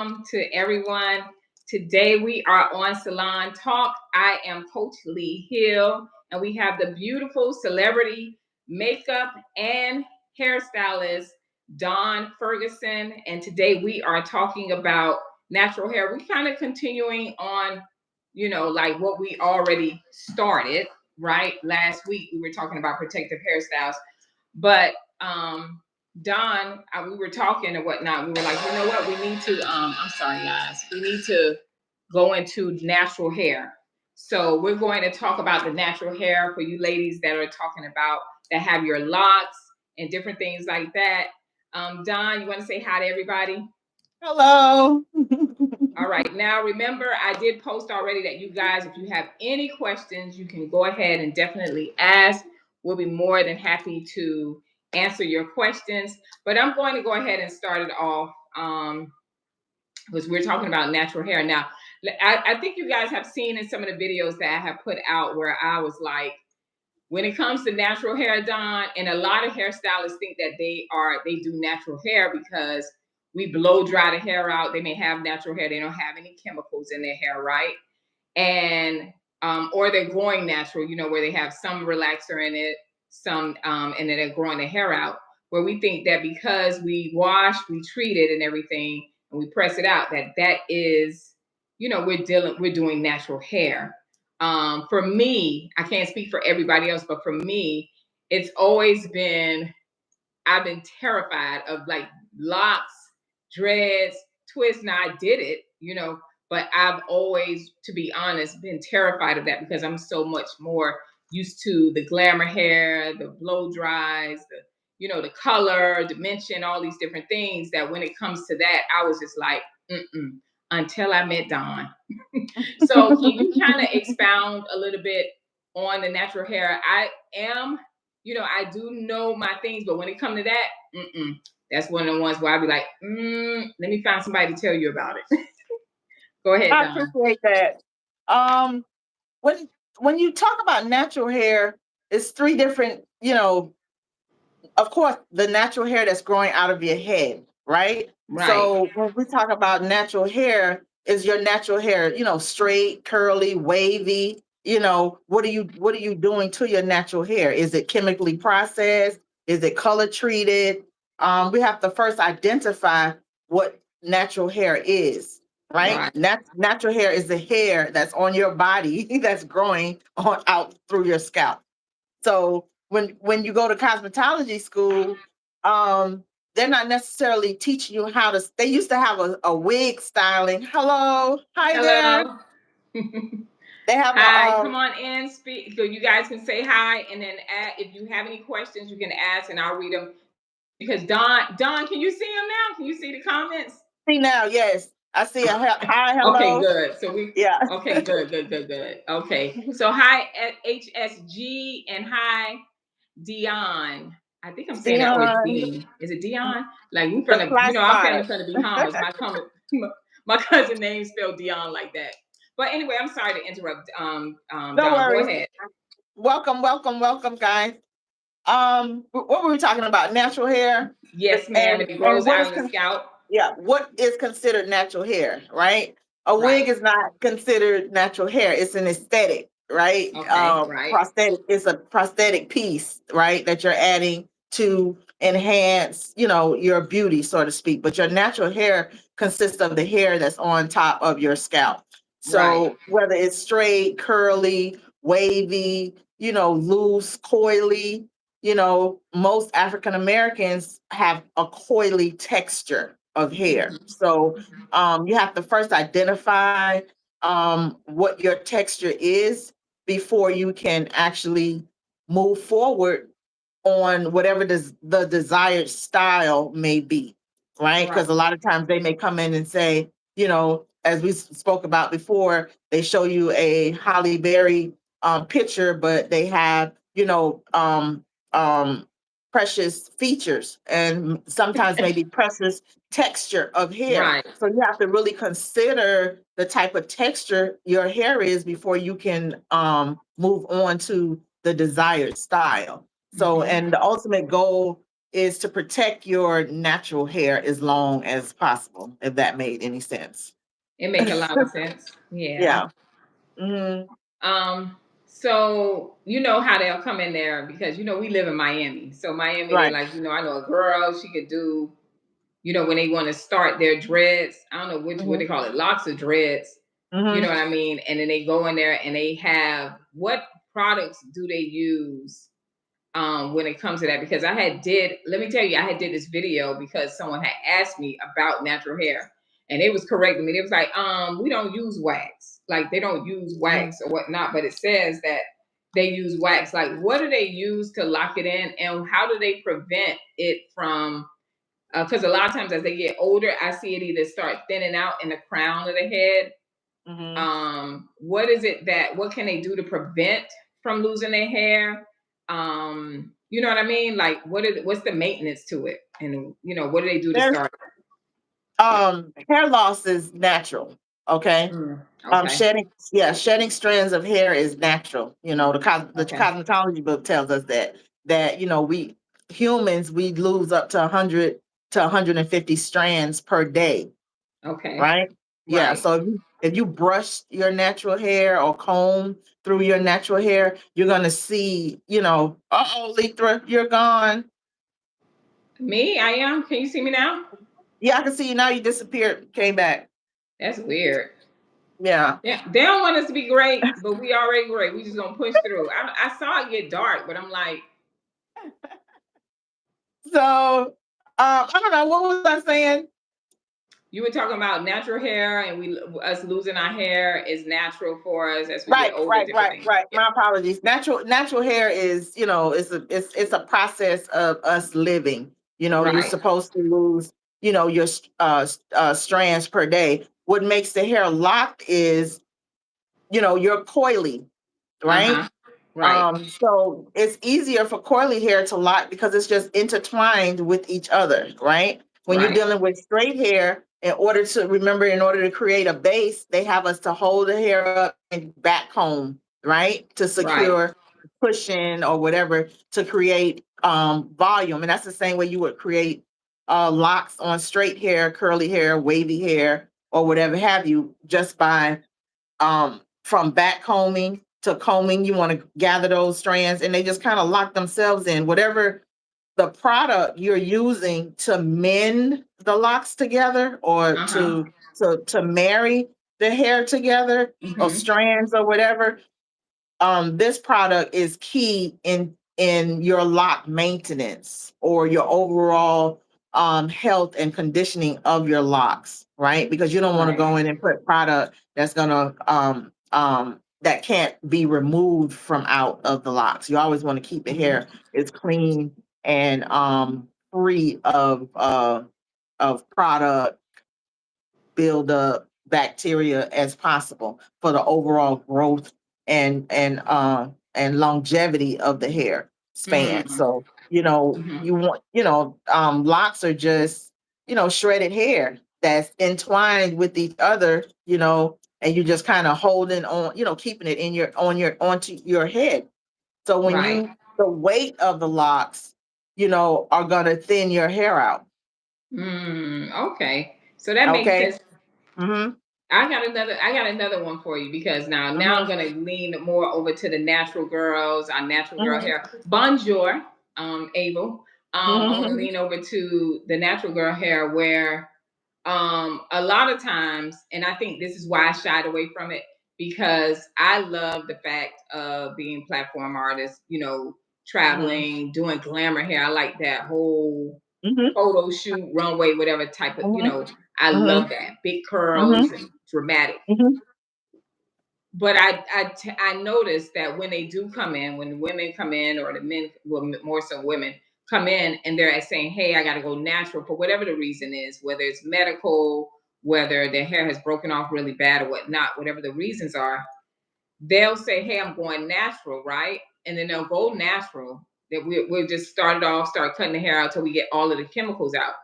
to everyone. Today we are on Salon Talk. I am Coach Lee Hill, and we have the beautiful celebrity makeup and hairstylist Daun Ferguson. And today we are talking about natural hair. We're kind of continuing on, like what we already started, right? Last week we were talking about protective hairstyles, but Daun, we were talking and whatnot. We were like, you know what? We need to. I'm sorry, guys. We need to go into natural hair. So we're going to talk about the natural hair for you ladies that are talking about that have your locks and different things like that. Daun, you want to say hi to everybody? Hello. All right. Now, remember, I did post already that you guys, if you have any questions, you can go ahead and definitely ask. We'll be more than happy to answer your questions. But I'm going to go ahead and start it off because we're talking about natural hair. Now, I think you guys have seen in some of the videos that I have put out where I was like, when it comes to natural hair, Daun, and a lot of hairstylists think that they do natural hair because we blow dry the hair out. They may have natural hair. They don't have any chemicals in their hair, right? And or they're growing natural, where they have some relaxer in it, some and then they're growing the hair out. Where we think that because we wash, we treat it and everything, and we press it out, that is, we're doing natural hair. For me, I can't speak for everybody else, but for me, it's always been, I've been terrified of like locks, dreads, twists. Now I did it, but I've always, to be honest, been terrified of that because I'm so much more used to the glamour hair, the blow dries, the color, dimension, all these different things that when it comes to that, I was just like, until I met Daun. So can you kind of expound a little bit on the natural hair? I am, I do know my things, but when it comes to that, that's one of the ones where I'll be like, let me find somebody to tell you about it. Go ahead, I Daun. appreciate that. Um, when you talk about natural hair, it's three different, of course, the natural hair that's growing out of your head, right? Right. So when we talk about natural hair, is your natural hair, straight, curly, wavy? What are you doing to your natural hair? Is it chemically processed? Is it color treated? We have to first identify what natural hair is, right? Right. Natural hair is the hair that's on your body that's growing out through your scalp. So when you go to cosmetology school, they're not necessarily teaching you how to. They used to have a wig styling. Hello, hi there. Hello. They have Hi, come on in, speak. So you guys can say hi, and then if you have any questions, you can ask, and I'll read them. Because Daun, can you see them now? Can you see the comments? see now. Yes, I see a hi, Okay, hello. good. So Yeah. okay, good. Okay. So hi at HSG and hi Dion. I think I'm saying that, or it's Dion, Dean. Is it Dion? Like we from the the, fly our swatter. family from the Bahamas. My cousin name spelled Dion like that. But anyway, I'm sorry to interrupt. No Daun, go worries. ahead. Welcome, guys. What were we talking about? Natural hair. Yes, ma'am. and It and grows what out is of the scalp. yeah, what is considered natural hair, right? A Right. wig is not considered natural hair. It's an aesthetic, right? Okay. Right. Prosthetic is a prosthetic piece, right? That you're adding to enhance, your beauty, so to speak. But your natural hair consists of the hair that's on top of your scalp. Right. So whether it's straight, curly, wavy, loose, coily, most African Americans have a coily texture of hair. So you have to first identify what your texture is before you can actually move forward on whatever the desired style may be, right? Right. Because a lot of times they may come in and say, as we spoke about before, they show you a Holly Berry picture, but they have, um, precious features and sometimes maybe precious texture of hair. Right. So you have to really consider the type of texture your hair is before you can move on to the desired style. So, Mhm. and the ultimate goal is to protect your natural hair as long as possible, if that made any sense. It make a lot of sense. Yeah. Yeah. Hmm. So you know how they'll come in there because we live in Miami. So Miami, they Right. like, I know a girl, she could do, when they want to start their dreads, I don't know what Hmm. they call it, locks of dreads. You Hmm. know what I mean? And then they go in there and they have, what products do they use when it comes to that? Because let me tell you, I had did this video because someone had asked me about natural hair, and it was correcting me. It was like, we don't use wax. Like, they don't use wax or whatnot, but it says that they use wax. Like, what do they use to lock it in, and how do they prevent it from? Because a lot of times as they get older, I see it either start thinning out in the crown of the head. Hmm. What can they do to prevent from losing their hair? You know what I mean? Like, what's the maintenance to it? And what do they do to There's start? hair loss is natural. Okay. Okay. Shedding strands of hair is natural. The Okay. cosmetology book tells us that we humans, we lose up to 100 to 150 strands per day, Okay. right? Yeah. Right. So if you brush your natural hair or comb through your natural hair, you're gonna see, Lithra, you're gone. Me, I am. Can you see me now? Yeah, I can see you now. You disappeared, came back. That's weird. Yeah. Yeah, they don't want us to be great, but we already great. We just gonna push through. I saw it get dark, but I'm like, So I don't know, what was I saying? you were talking about natural hair, and us losing our hair is natural for us as we get Right, older. right, Different right, things. right. Yeah. My apologies. Natural hair is, it's a process of us living. You're Right. supposed to lose, your strands per day. What makes the hair locked is, your coily, Uh right? huh. Right. So it's easier for coily hair to lock because it's just intertwined with each other, right? When you're Right. dealing with straight hair, in order to create a base, they have us to hold the hair up and back comb, right? To Right. secure cushion or whatever to create volume. And that's the same way you would create locks on straight hair, curly hair, wavy hair, or whatever have you, just by from back combing to combing. You want to gather those strands and they just kind of lock themselves in. Whatever the product you're using to mend the locks together or Uh huh. to marry the hair together or Mm-hmm. strands or whatever, this product is key in your lock maintenance or your overall health and conditioning of your locks, right? Because you don't want to Right. go in and put product that's gonna that can't be removed from out of the locks. You always want to keep the hair as clean and free of product build up bacteria as possible for the overall growth and longevity of the hair span. Mm-hmm. So, Mm-hmm. you want, locks are just, shredded hair that's entwined with each other, and you just kind of holding on, keeping it in onto your head. So Right. the weight of the locks, are gonna thin your hair out. Okay. So that makes Okay. sense. Mm-hmm. I got another one for you because now I'm Mm-hmm. gonna lean more over to the natural girls, our natural girl Mm-hmm. hair. Bonjour, Abel. I want to Mhm. lean over to the natural girl hair where a lot of times, and I think this is why I shied away from it, because I love the fact of being platform artists, Mhm. traveling, doing glamour hair. I like that whole Mhm. photo shoot, runway, whatever type of, Mhm. I Mhm. love that. Big curls Mhm. and dramatic. Mhm. But I noticed that when they do come in, when women come in, or the men, well, more so women come in, and they're saying, "Hey, I got to go natural," for whatever the reason is, whether it's medical, whether their hair has broken off really bad or whatnot, whatever the reasons are, they'll say, "Hey, I'm going natural," right? And then they'll go natural. That we'll just start cutting the hair out till we get all of the chemicals out,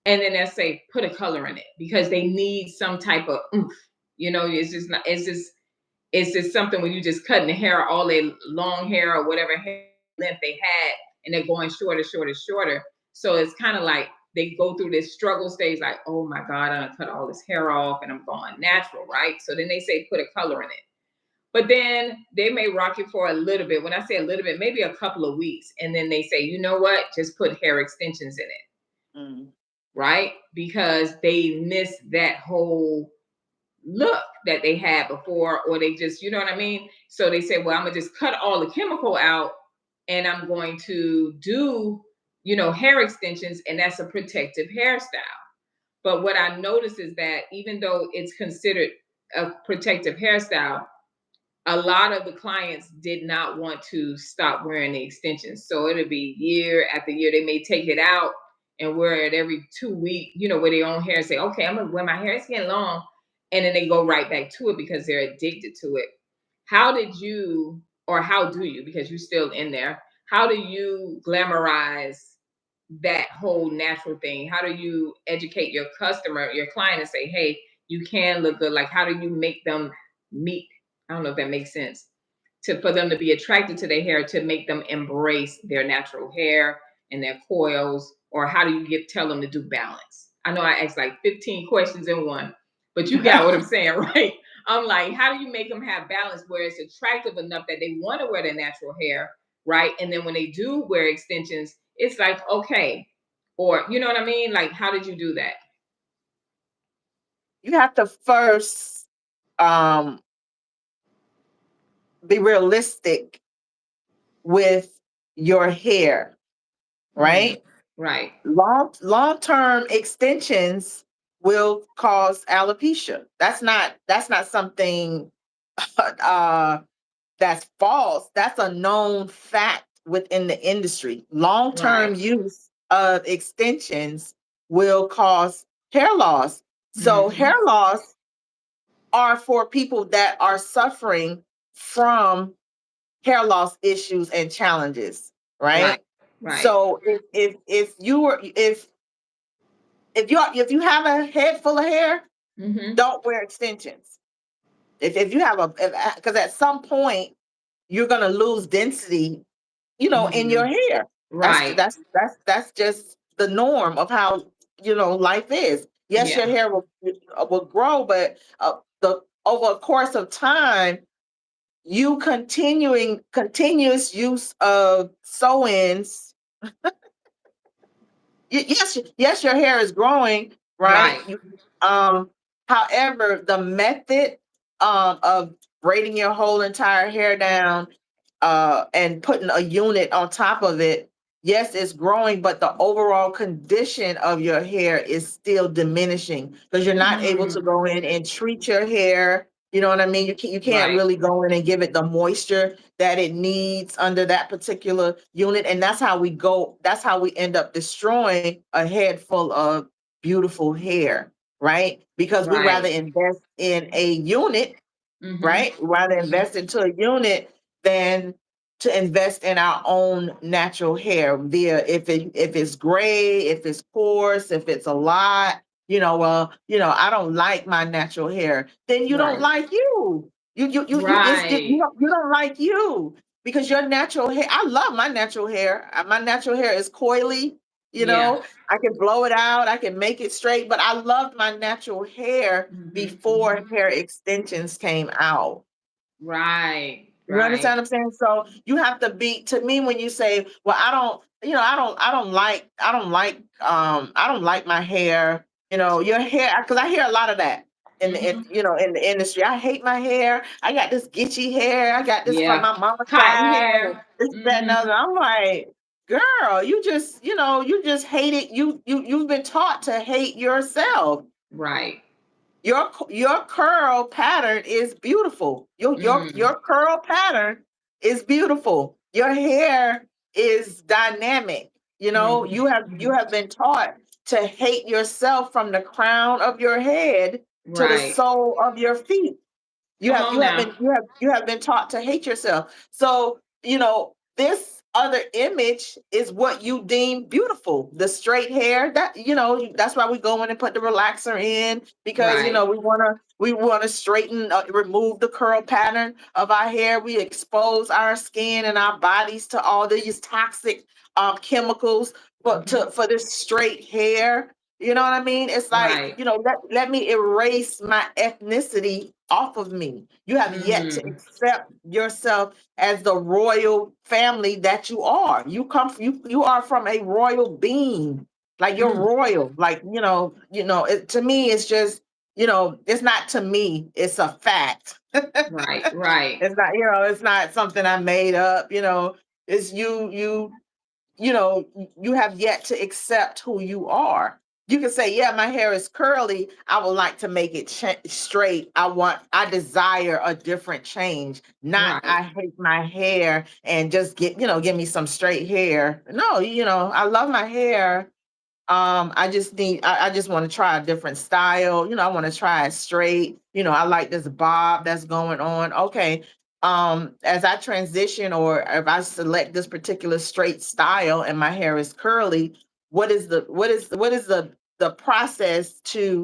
and then they'll say, "Put a color in it," because they need some type of oomph. It's just not. It's just something when you just cutting the hair, all their long hair or whatever hair length they had, and they're going shorter, shorter, shorter. So it's kind of like they go through this struggle stage, like, oh my God, I'm gonna cut all this hair off and I'm going natural, right? So then they say put a color in it. But then they may rock it for a little bit. When I say a little bit, maybe a couple of weeks. And then they say, you know what? Just put hair extensions in it. Right? Because they miss that whole look that they had before, or they just, you know what I mean? So they say, well, I'm gonna just cut all the chemical out and I'm going to do, hair extensions, and that's a protective hairstyle. But what I noticed is that even though it's considered a protective hairstyle, a lot of the clients did not want to stop wearing the extensions. So it'll be year after year. They may take it out and wear it every 2 weeks, wear their own hair and say, okay, I'm gonna wear my hair, it's getting long. And then they go right back to it because they're addicted to it. How did you, or how do you, because you're still in there, how do you glamorize that whole natural thing? How do you educate your customer, your client, and say, hey, you can look good? Like, how do you make them meet? I don't know if that makes sense. For them to be attracted to their hair, to make them embrace their natural hair and their coils, or how do you tell them to do balance? I know I asked like 15 questions in one, but you got what I'm saying, right? I'm like, how do you make them have balance where it's attractive enough that they want to wear their natural hair, right? And then when they do wear extensions, it's like, okay, or you know what I mean? Like, how did you do that? You have to first be realistic with your hair, right? Right. Long-term extensions will cause alopecia. That's not something that's false. That's a known fact within the industry. Long-term use of extensions will cause hair loss. So hair loss are for people that are suffering from hair loss issues and challenges, right? Right. So if you have a head full of hair, don't wear extensions. If you have because at some point you're gonna lose density, in your hair. Right. That's just the norm of how life is. Yes, your hair will grow, but the over a course of time, you continuous use of sew-ins. Yes, your hair is growing, right? However, the method of braiding your whole entire hair down and putting a unit on top of it, yes, it's growing, but the overall condition of your hair is still diminishing because you're not able to go in and treat your hair. You know what I mean? You can't really go in and give it the moisture that it needs under that particular unit. And that's how we end up destroying a head full of beautiful hair, right? Because we rather invest in a unit, right? Rather invest into a unit than to invest in our own natural hair via if it's gray, if it's coarse, if it's a lot, I don't like my natural hair. Then you don't like you. You don't like you because your natural hair. I love my natural hair. My natural hair is coily. I can blow it out. I can make it straight. But I loved my natural hair before hair extensions came out. Right. You understand what I'm saying? So you have to be, to me, when you say, well, I don't like my hair, your hair, because I hear a lot of that in the industry. I hate my hair. I got this gitchy hair. I got this from my mama's cotton side. hair. This, that, and other. I'm like, girl, you just hate it. You've been taught to hate yourself. Right. Your curl pattern is beautiful. Your curl pattern is beautiful. Your hair is dynamic. You have been taught to hate yourself from the crown of your head to the sole of your feet. You have been taught to hate yourself. So, this other image is what you deem beautiful. The straight hair, that's why we go in and put the relaxer in because we want to straighten, remove the curl pattern of our hair. We expose our skin and our bodies to all these toxic chemicals. for this straight hair. You know what I mean? It's like, Right. let me erase my ethnicity off of me. You have yet to Mm, accept yourself as the royal family that you are. You are from a royal being. Like you're mm. royal. Like, to me it's just, it's not to me, it's a fact. Right, right, It's not, it's not something I made up, it's you have yet to accept who you are. You can say, yeah, my hair is curly. I would like to make it straight. I desire a different change. Not, right. I hate my hair and just give me some straight hair. No, I love my hair. I just want to try a different style. I want to try it straight. I like this bob that's going on. Okay. As I transition or if I select this particular straight style and my hair is curly, what is the process to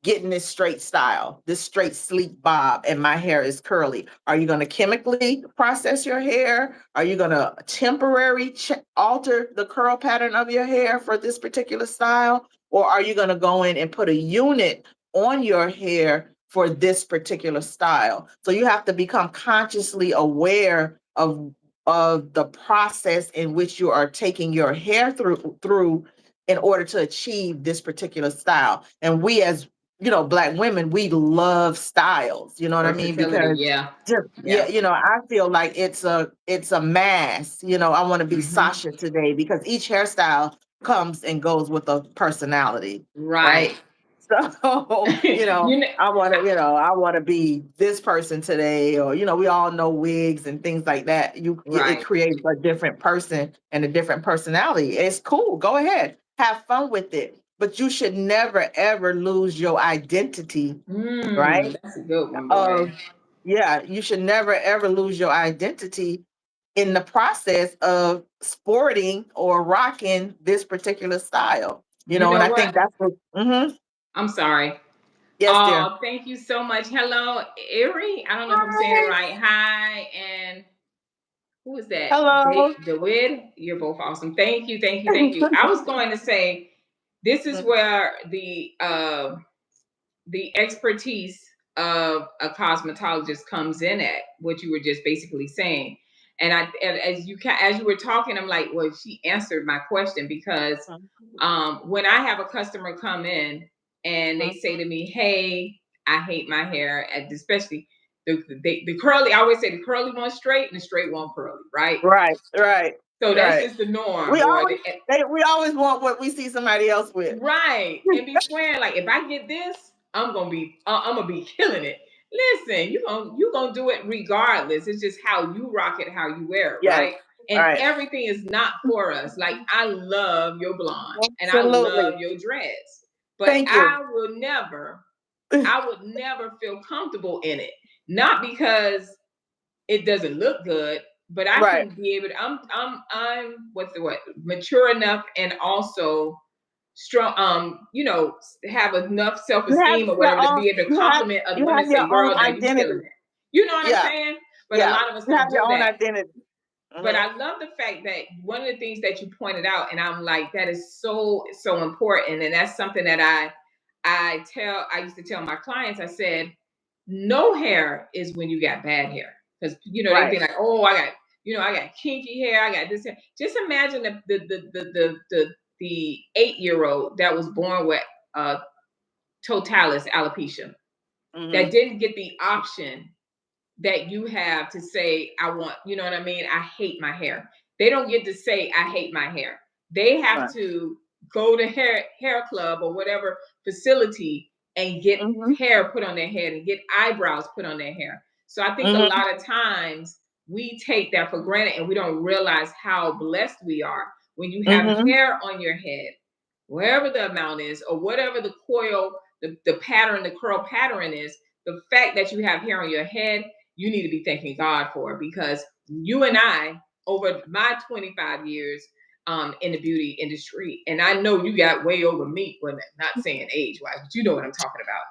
getting this straight style, this straight sleek bob, and my hair is curly? Are you going to chemically process your hair? Are you going to temporary alter the curl pattern of your hair for this particular style? Or are you going to go in and put a unit on your hair for this particular style? So you have to become consciously aware of the process in which you are taking your hair through in order to achieve this particular style. And we as Black women, we love styles. You know what I mean? Versatility. Because Yeah, just yeah, yeah. I feel like it's a mass. I want to be Hmm. Sasha today because each hairstyle comes and goes with a personality, Right. right? So, You know, I want to be this person today, or we all know wigs and things like that. It right. creates a different person and a different personality. It's cool. Go ahead, have fun with it, but you should never ever lose your identity, right? That's a good one, boy. Of Yeah, you should never ever lose your identity in the process of sporting or rocking this particular style. You And know I what? think that's what. I'm sorry. Yes, dear. Oh, thank you so much. Hello, Erie. I don't know if I'm saying it Hi. right. Hi, and who is that? Hello. Dewid. You're both awesome. Thank you, thank you, thank you. I was going to say this is where the expertise of a cosmetologist comes in at what you were just basically saying. And as you were talking, I'm like, well, she answered my question because when I have a customer come in and they say to me, "Hey, I hate my hair," and especially the curly. I always say the curly one straight and the straight one curly, right? Right, right, So that's right. just the norm, We or always we always want what we see somebody else with. right. And be swearing like, if I get this, I'm gonna be killing it. Listen, you gonna do it regardless. It's just how you rock it, how you wear it, Yes. right? And Right. everything is not for us. Like I love your blonde and I love Absolutely. your dreads, but Thank you. I would never feel comfortable in it. Not because it doesn't look good, but I Right. can be able to. I'm what's the what mature enough and also strong. Have enough self You have esteem or your whatever to own. be able to You have compliment other you women have and your say, own "Girl, now you killing identity. it." You know what I'm Yeah. saying? But a Yeah. lot of us You don't have your do own that. identity. But Mhm. I love the fact that one of the things that you pointed out, and I'm like, that is so important, and that's something that I used to tell my clients. I said, no hair is when you got bad hair because they Right. think like, oh, I got kinky hair, I got this hair. Just imagine the 8-year-old that was born with uh, totalis alopecia that Hmm. didn't get the option that you have to say, I want, you know what I mean? I hate my hair. They don't get to say, I hate my hair. They have Right. to go to hair club or whatever facility and get Hmm. hair put on their head and get eyebrows put on their hair. So I think a Hmm. lot of times we take that for granted and we don't realize how blessed we are when you have Hmm. hair on your head, wherever the amount is, or whatever the coil, the pattern, the curl pattern is, the fact that you have hair on your head, you need to be thanking God for, because you and I, over my 25 years in the beauty industry, and I know you got way over me, well, not saying age wise, but you know what I'm talking about.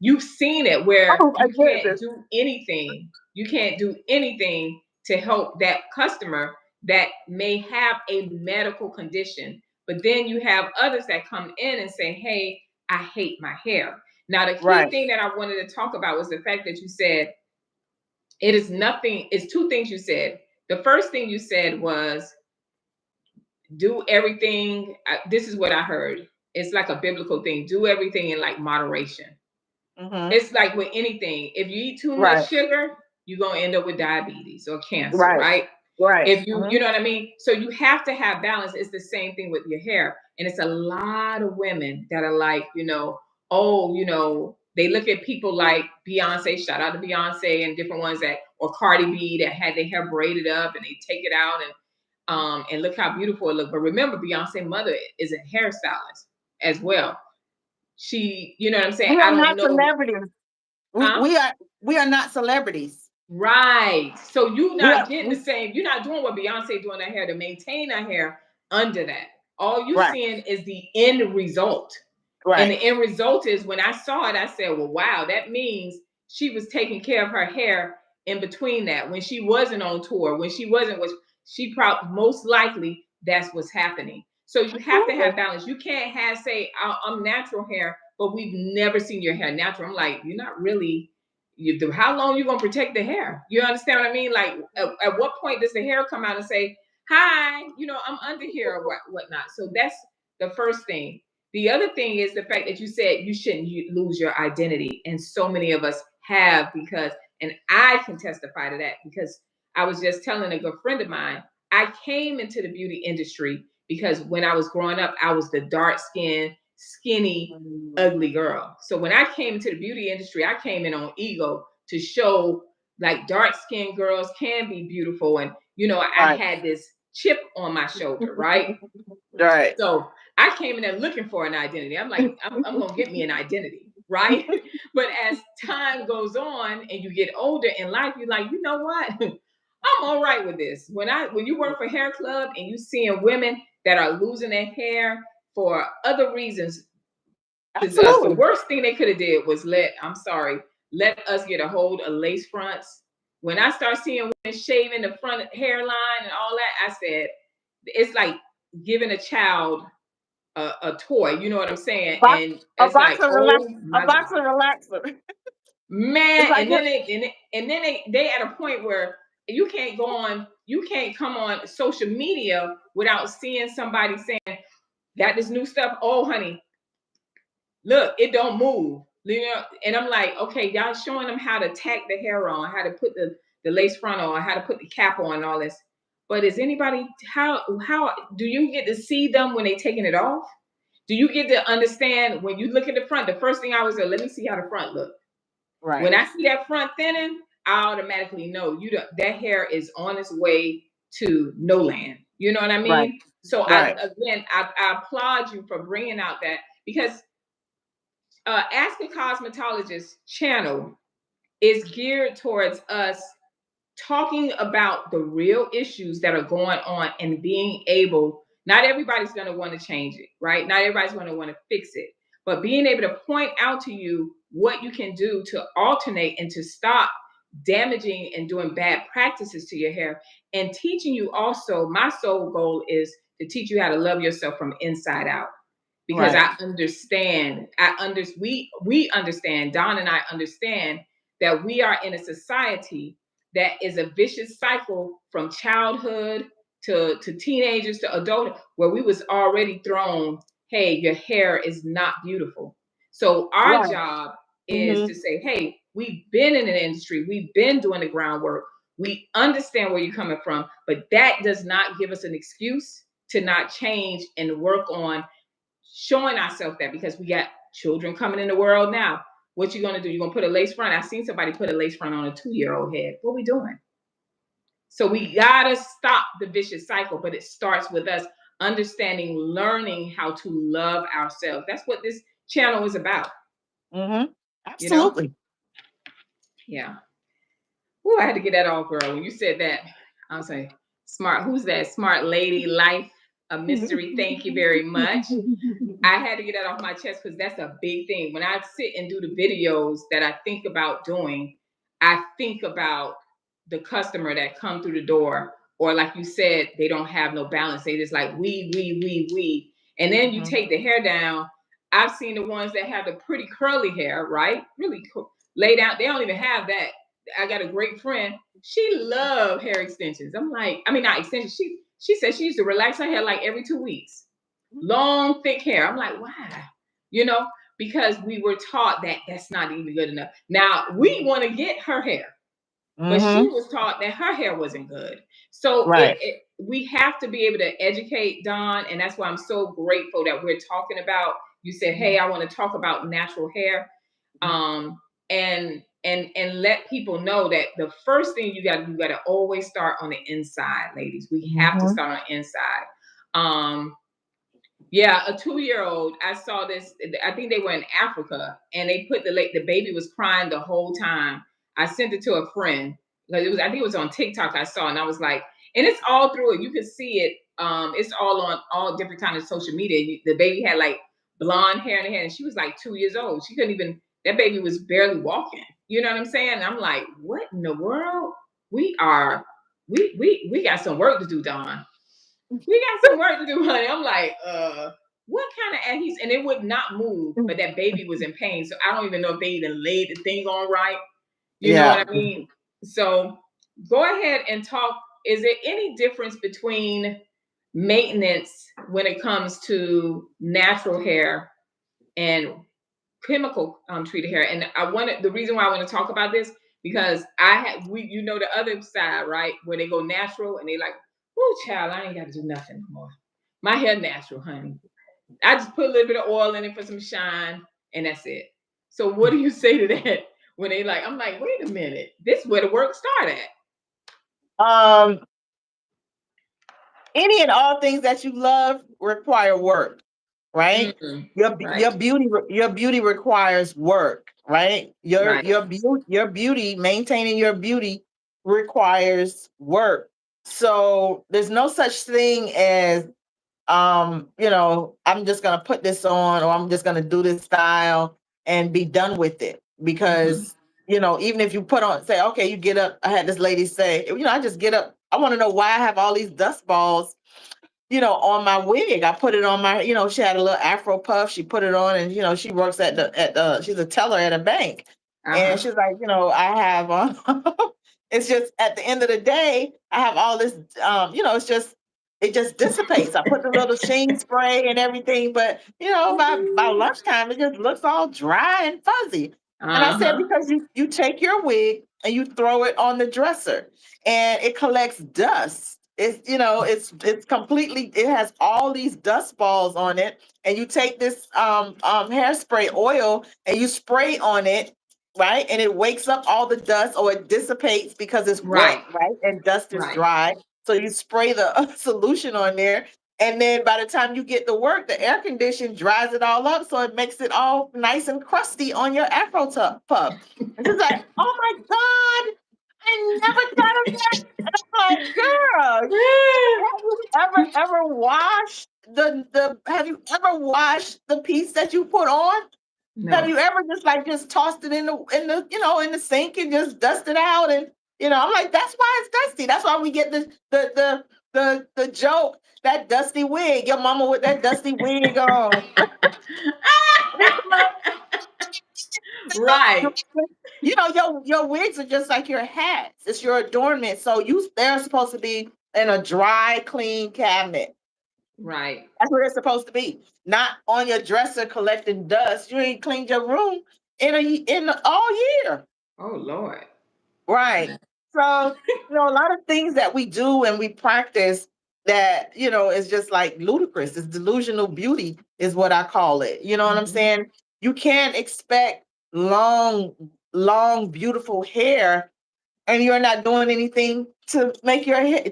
You've seen it where Oh my you can't goodness. do anything. You can't do anything to help that customer that may have a medical condition, but then you have others that come in and say, hey, I hate my hair. Now, the key thing that I wanted to talk about was the fact that you said it is nothing, it's two things you said. The first thing you said was do everything. This is what I heard. It's like a biblical thing. Do everything in like moderation. It's like with anything. If you eat too much sugar, you're going to end up with diabetes or cancer, right? If you know what I mean? So you have to have balance. It's the same thing with your hair. And it's a lot of women that are like, they look at people like Beyonce, shout out to Beyonce, and different ones that, or Cardi B, that had their hair braided up and they take it out and look how beautiful it looked. But remember, Beyonce's mother is a hairstylist as well. She, you know what I'm saying? We are not celebrities. We are not celebrities. Right. So you're not getting the same, you're not doing what Beyonce doing her hair to maintain her hair under that. All you're seeing is the end result. And the end result is, when I saw it, I said, well, wow, that means she was taking care of her hair in between that. When she wasn't on tour, when she wasn't, she probably, most likely that's what's happening. So you have to have balance. You can't say, I'm natural hair, but we've never seen your hair natural. I'm like, you're not really, how long you going to protect the hair? You understand what I mean? Like, at what point does the hair come out and say, hi, I'm under here or whatnot? So that's the first thing. The other thing is the fact that you said you shouldn't lose your identity. And so many of us have, and I can testify to that, because I was just telling a good friend of mine, I came into the beauty industry because when I was growing up, I was the dark-skinned, skinny, ugly girl. So when I came into the beauty industry, I came in on ego to show like dark-skinned girls can be beautiful. And, I had this chip on my shoulder, right? So I came in there looking for an identity. I'm like, I'm going to get me an identity, right? But as time goes on and you get older in life, you're like, you know what? I'm all right with this. When you work for Hair Club and you seeing women that are losing their hair for other reasons, the worst thing they could have did was let us get a hold of lace fronts. When I start seeing women shaving the front hairline and all that, I said, it's like giving a child a toy. You know what I'm saying? And it's like, oh my God. Relaxer. Man, and then they at a point where you can't come on social media without seeing somebody saying, got this new stuff. Oh, honey, look, it don't move. And I'm like, okay, y'all showing them how to tack the hair on, how to put the lace front on, how to put the cap on, and all this. But is anybody, how do you get to see them when they taking it off? Do you get to understand when you look at the front? The first thing I was like, let me see how the front look. Right. When I see that front thinning, I automatically know that hair is on its way to no land. You know what I mean? Right. So I applaud you for bringing out that, because Ask a Cosmetologist channel is geared towards us talking about the real issues that are going on and being able, not everybody's going to want to change it, right? Not everybody's going to want to fix it, but being able to point out to you what you can do to alternate and to stop damaging and doing bad practices to your hair, and teaching you also, my sole goal is to teach you how to love yourself from inside out. Because I understand, we understand, Daun and I understand that we are in a society that is a vicious cycle from childhood to teenagers to adulthood, where we was already thrown, hey, your hair is not beautiful. So our job is to say, hey, we've been in an industry, we've been doing the groundwork, we understand where you're coming from, but that does not give us an excuse to not change and work on showing ourselves that, because we got children coming in the world now. What you gonna do? You're gonna put a lace front? I seen somebody put a lace front on a 2-year-old head. What we doing? So we gotta stop the vicious cycle, but it starts with us understanding, learning how to love ourselves. That's what this channel is about. Absolutely. Yeah. Oh, I had to get that off, girl. When you said that, I was like, smart. Who's that? Smart lady, life, a mystery. Thank you very much. I had to get that off my chest, because that's a big thing. When I sit and do the videos that I think about doing, I think about the customer that come through the door or like you said, they don't have no balance. They just like we. And then you take the hair down. I've seen the ones that have the pretty curly hair, right? Really cool. Lay down. They don't even have that. I got a great friend. She loved hair extensions. I'm like, I mean, not extensions. She said she used to relax her hair like every 2 weeks. Long, thick hair. I'm like, why? You know, because we were taught that that's not even good enough. Now we want to get her hair, but she was taught that her hair wasn't good. So Right. we have to be able to educate, Dawn, and that's why I'm so grateful that we're talking about. You said, "Hey, I want to talk about natural hair," and let people know that the first thing you got to always start on the inside, ladies. We have to start on the inside. Yeah, a 2-year-old. I saw this. I think they were in Africa, and they put the baby was crying the whole time. I sent it to a friend because it was. I think it was on TikTok. I saw, and I was like, and it's all through it. You can see it. It's all on all different kinds of social media. The baby had like blonde hair in her head, and she was like 2 years old. She couldn't even. That baby was barely walking. You know what I'm saying? And I'm like, what in the world? We got some work to do, Dawn. We got some work to do, honey. I'm like, what kind of adhesive? And it would not move, but that baby was in pain. So I don't even know if they even laid the thing on right. You know what I mean? So go ahead and talk. Is there any difference between maintenance when it comes to natural hair and chemical treated hair? And the reason why I want to talk about this because the other side, right, where they go natural and they like, oh child, I ain't got to do nothing more. My hair natural, honey. I just put a little bit of oil in it for some shine, and that's it. So what do you say to that when they like? I'm like, wait a minute, this is where the work start at. Any and all things that you love require work, right? Right. Your beauty requires work, right? Your beauty, maintaining your beauty requires work. So there's no such thing as I'm just gonna put this on or I'm just gonna do this style and be done with it. Because, even if you put on, say, okay, you get up. I had this lady say, I just get up. I want to know why I have all these dust balls, on my wig. I put it on my, she had a little Afro puff. She put it on and, she works she's a teller at a bank. And she's like, I have, it's just at the end of the day, I have all this, it just dissipates. I put the little sheen spray and everything, but by lunchtime, it just looks all dry and fuzzy. And I said, because you take your wig and you throw it on the dresser and it collects dust. It's completely, it has all these dust balls on it. And you take this hairspray oil and you spray on it, right? And it wakes up all the dust or it dissipates because it's wet, right? And dust is dry. So you spray the solution on there. And then by the time you get to work, the air condition dries it all up. So it makes it all nice and crusty on your Afro puff. And she's like, oh my God, I never thought of that. And I'm like, girl, have you ever washed have you ever washed the piece that you put on? No. Have you ever just tossed it in the sink and just dust it out? And I'm like, that's why it's dusty. That's why we get the joke, that dusty wig, your mama with that dusty wig on. Right. Your wigs are just like your hats. It's your adornment. So they're supposed to be in a dry, clean cabinet. Right. That's where it's supposed to be. Not on your dresser collecting dust. You ain't cleaned your room in all year. Oh Lord. Right. So, a lot of things that we do and we practice that, is just like ludicrous. It's delusional beauty is what I call it. You know what I'm saying? You can't expect long, beautiful hair and you're not doing anything to make your hair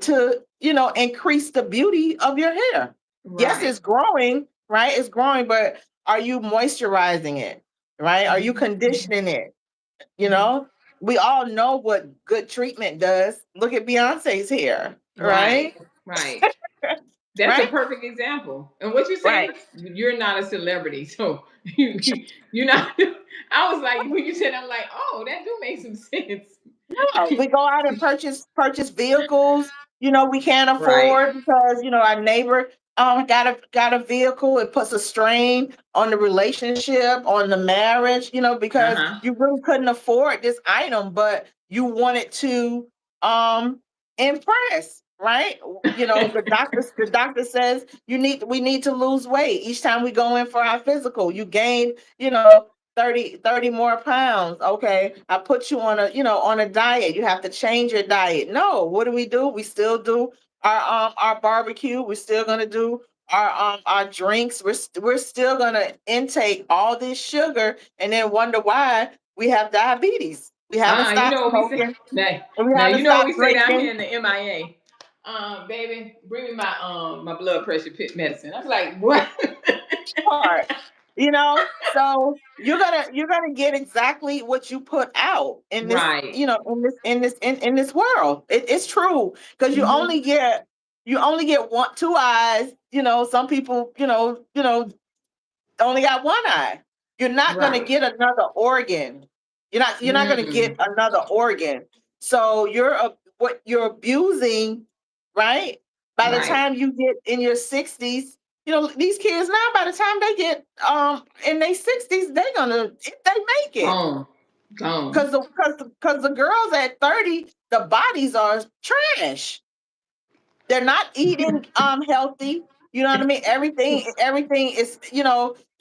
increase the beauty of your hair. Right. Yes, it's growing, right? It's growing, but are you moisturizing it? Right? Are you conditioning it? We all know what good treatment does. Look at Beyonce's hair, right? Right. That's a perfect example. And what you say, you're not a celebrity, so you're not. I was like, when you said, I'm like, oh, that do make some sense. No, we go out and purchase vehicles. we can't Right. afford because our neighbor got a vehicle. It puts a strain on the relationship, on the marriage, because Uh-huh. you really couldn't afford this item, but you wanted to um impress, right? The doctor says we need to lose weight each time we go in for our physical. You gain, 30 more pounds. Okay, I put you on a diet. You have to change your diet. No, what do? We still do our barbecue. We're still gonna do our drinks. We're still gonna intake all this sugar and then wonder why we have diabetes. We haven't You stopped know what we say smoking now, and we now you haven't know what stopped we say down here drinking. in the MIA. Baby, bring me my blood pressure pit medicine. I'm like, what? Part. So you're gonna get exactly what you put out in this, Right. in this world. It's true because Hmm. you only get one two eyes. Some people only got one eye. You're not going to Right. get another organ. You're not going to get Mm. another organ. So what you're abusing, right? By the Right. time you get in your 60s, these kids now, by the time they get in their 60s, they're gonna, if they make it. Gone. Gone. Because the girls at 30, the bodies are trash. They're not eating healthy. You know what I mean? Everything is,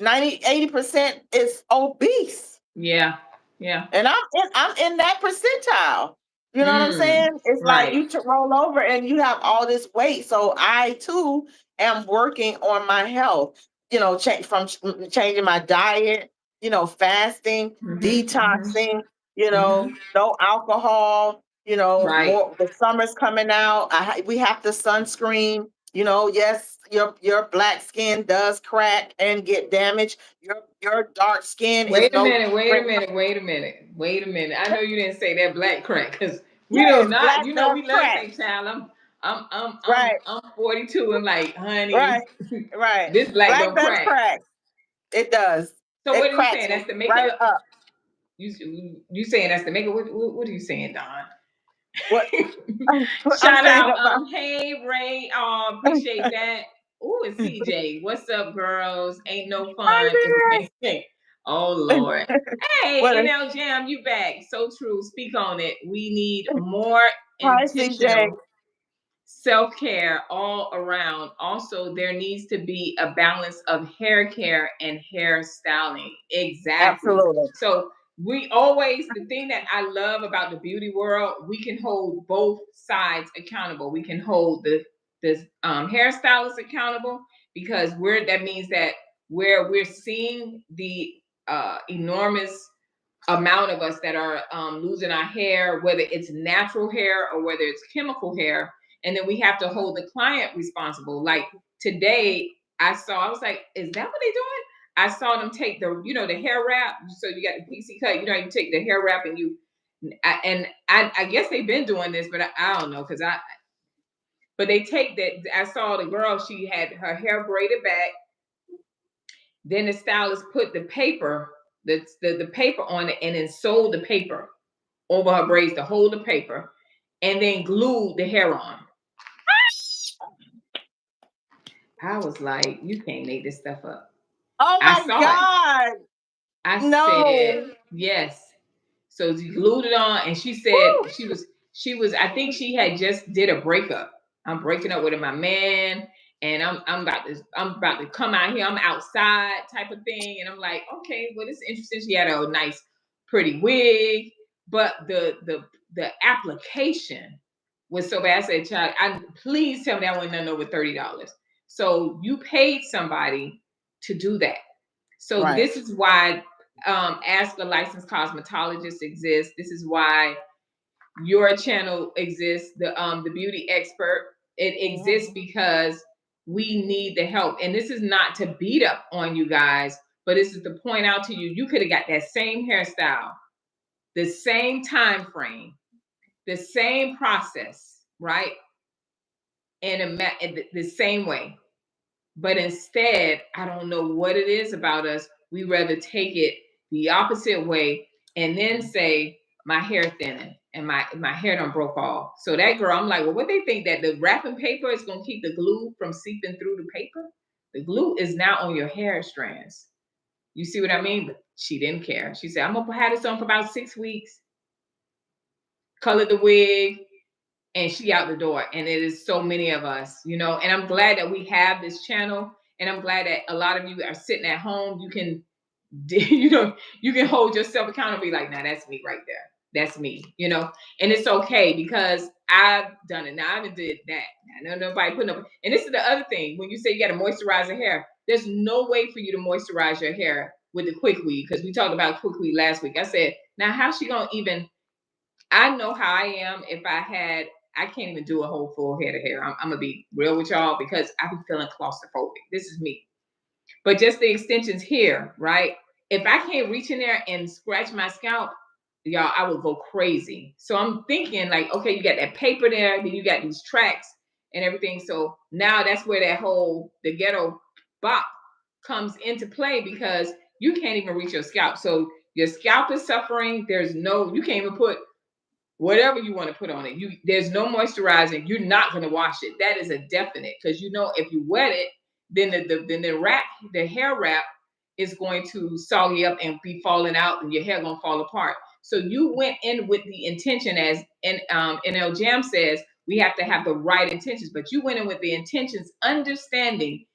90-80% is obese. Yeah. Yeah. And I'm in that percentile. You know what I'm Mm. saying? It's like Right. you to roll over and you have all this weight. So I too am working on my health. Changing my diet, fasting, Hmm. Hmm. detoxing, Hmm. no alcohol, Right. more the summer's coming out. We have to sunscreen. Yes, your black skin does crack and get damaged. Your dark skin is Wait a no minute, wait a different. minute, wait a minute, wait a minute. I know you didn't say that black crack because we do Yes, not, black you know, does we love to crack. say, child, Right, I'm 42 and like, right, honey, right. this black Black don't does crack. crack. It does. So It what are you cracks saying? That's the right makeup? up. You saying that's the makeup? What are you saying, Dawn? What I'm Shout saying out, about hey Ray, appreciate that. Oh, and CJ, what's up, girls? Ain't no fun if we can't sing. Oh Lord. Hey, what? NL Jam, you back. So true. Speak on it. We need more Hi, CJ. intentional self care all around. Also, there needs to be a balance of hair care and hair styling. Exactly. Absolutely. So, we always, the thing that I love about the beauty world, we can hold both sides accountable. We can hold the hairstylist accountable because that means that where we're seeing the enormous amount of us that are losing our hair, whether it's natural hair or whether it's chemical hair. And then we have to hold the client responsible. Like today, I was like, is that what they're doing? I saw them take the hair wrap. So you got the PC cut, you take the hair wrap and I guess they've been doing this, but I don't know but they take that. I saw the girl, she had her hair braided back. Then the stylist put the paper, the paper on it, and then sewed the paper over her braids to hold the paper, and then glued the hair on. I was like, you can't make this stuff up. Oh I my saw it. God. I said, No. yes. So she glued it on, and she said Woo. she was. I think she had just did a breakup. I'm breaking up with my man, and I'm about to come out here. I'm outside type of thing, and I'm like, okay, well, it's interesting. She had a nice, pretty wig, but the application was so bad. I said, child, please tell me that wasn't nothing over $30. So you paid somebody to do that. So Right. this is why Ask a Licensed Cosmetologist exists. This is why your channel exists, the Beauty Expert. It exists Mhm. because we need the help. And this is not to beat up on you guys, but this is to point out to you, you could have got that same hairstyle, the same time frame, the same process, right? In the same way. But instead, I don't know what it is about us. We rather take it the opposite way and then say, my hair thinning and my hair done broke off. So that girl, I'm like, well, what they think that the wrapping paper is gonna keep the glue from seeping through the paper? The glue is now on your hair strands. You see what I mean? But she didn't care. She said, I'm gonna have this on for about 6 weeks, colored the wig, and she out the door. And it is so many of us, you know, and I'm glad that we have this channel. And I'm glad that a lot of you are sitting at home. You can, you know, you can hold yourself accountable, be like, nah, that's me right there. That's me, you know, and it's okay because I've done it. Now I haven't did that. I know nobody putting up. And this is the other thing. When you say you got to moisturize your hair, there's no way for you to moisturize your hair with the quick weed, because we talked about quick weed last week. I said, now how's she gonna even? I know how I am. If I had, I can't even do a whole full head of hair. I'm gonna be real with y'all because I be feeling claustrophobic. This is me. But just the extensions here, right? If I can't reach in there and scratch my scalp, y'all, I would go crazy. So I'm thinking like, okay, you got that paper there, then you got these tracks and everything. So now that's where that whole the ghetto bop comes into play, because you can't even reach your scalp. So your scalp is suffering. There's no, you can't even put whatever you want to put on it. There's no moisturizing. You're not going to wash it. That is a definite, because you know if you wet it, then the hair wrap is going to soggy up and be falling out, and your hair gonna fall apart. So you went in with the intention, as NL Jam says, we have to have the right intentions. But you went in with the intentions, understanding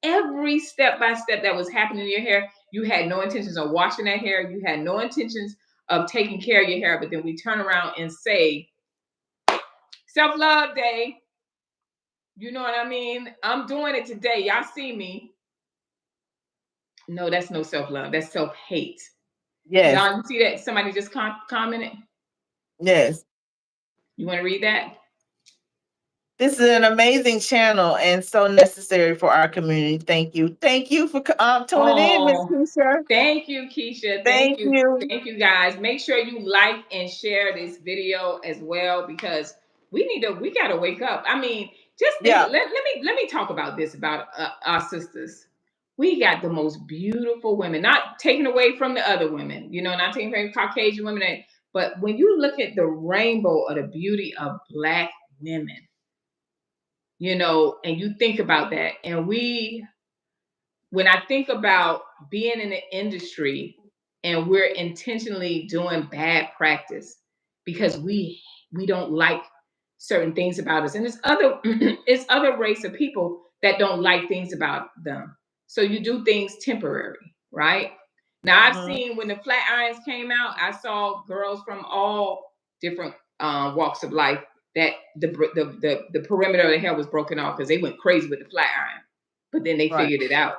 every step by step that was happening in your hair. You had no intentions of washing that hair. You had no intentions of taking care of your hair. But then we turn around and say, self-love day. You know what I mean? I'm doing it today. Y'all see me. No, that's no self-love. That's self-hate. Yes. Daun, you see that? Somebody just commented. Yes. You want to read that? This is an amazing channel and so necessary for our community. Thank you. Thank you for tuning in, Miss Oh, Keisha. thank you, Keisha. Thank Thank you. you. Thank you, guys. Make sure you like and share this video as well, because we got to wake up. I mean, just think, Yeah. let me talk about this, about our sisters. We got the most beautiful women, not taken away from the other women, you know, not taking away from Caucasian women. But when you look at the rainbow of the beauty of Black women, you know, and you think about that, and when I think about being in the industry and we're intentionally doing bad practice because we don't like certain things about us, and it's other it's other race of people that don't like things about them. So you do things temporary, right? Now I've seen when the flat irons came out, I saw girls from all different walks of life that the perimeter of the hair was broken off because they went crazy with the flat iron, but then they Right. figured it out.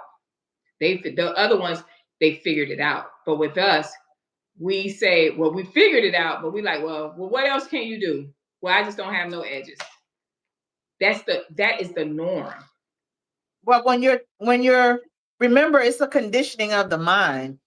The other ones, they figured it out. But with us, we say, well, we figured it out, but we like, well, what else can you do? Well, I just don't have no edges. That is the norm. Well, when you're remember, it's a conditioning of the mind.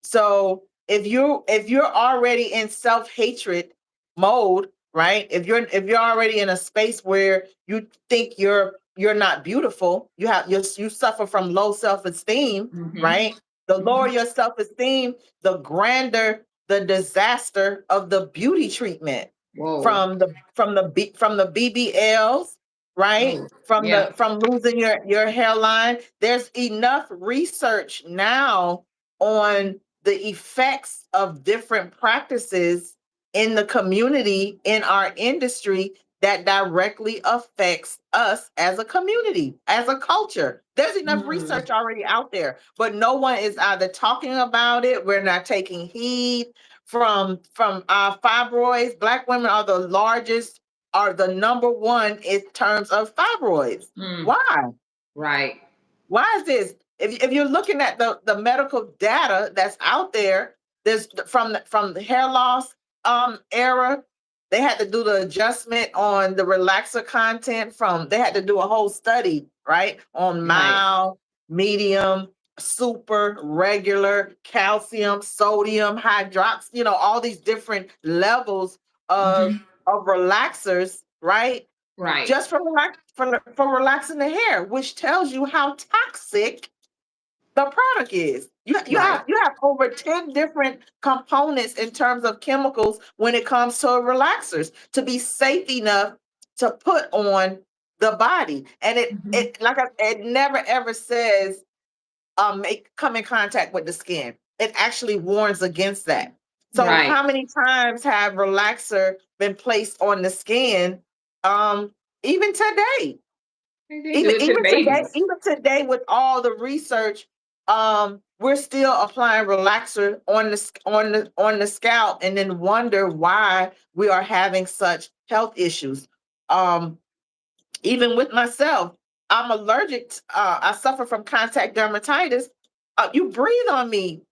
So if you're already in self-hatred mode, right? If you're already in a space where you think you're not beautiful, you suffer from low self-esteem, right? The lower your self-esteem, the grander the disaster of the beauty treatment. Whoa. From the BBLs, right? Oh, From yeah. from losing your hairline. There's enough research now on the effects of different practices in the community, in our industry, that directly affects us as a community, as a culture. There's enough Mm. research already out there, but no one is either talking about it. We're not taking heed from our fibroids. Black women are the number one in terms of fibroids. Mm. Why? Right. Why is this? If you're looking at the medical data that's out there, there's from the hair loss era, they had to do the adjustment on the relaxer content. They had to do a whole study, right, on Right. mild, medium, super, regular, calcium, sodium, hydrox, all these different levels of Mhm. of relaxers, right? Right. Just for relaxing the hair, which tells you how toxic The product is. Right. You have over 10 different components in terms of chemicals when it comes to relaxers to be safe enough to put on the body. And Mhm. it like it never ever says make come in contact with the skin. It actually warns against that. So Right. how many times have relaxer been placed on the skin? Um, even today, They do it to the babies. even today with all the research, we're still applying relaxer on on the scalp and then wonder why we are having such health issues. Um, Even with myself, I'm allergic. I suffer from contact dermatitis. You breathe on me,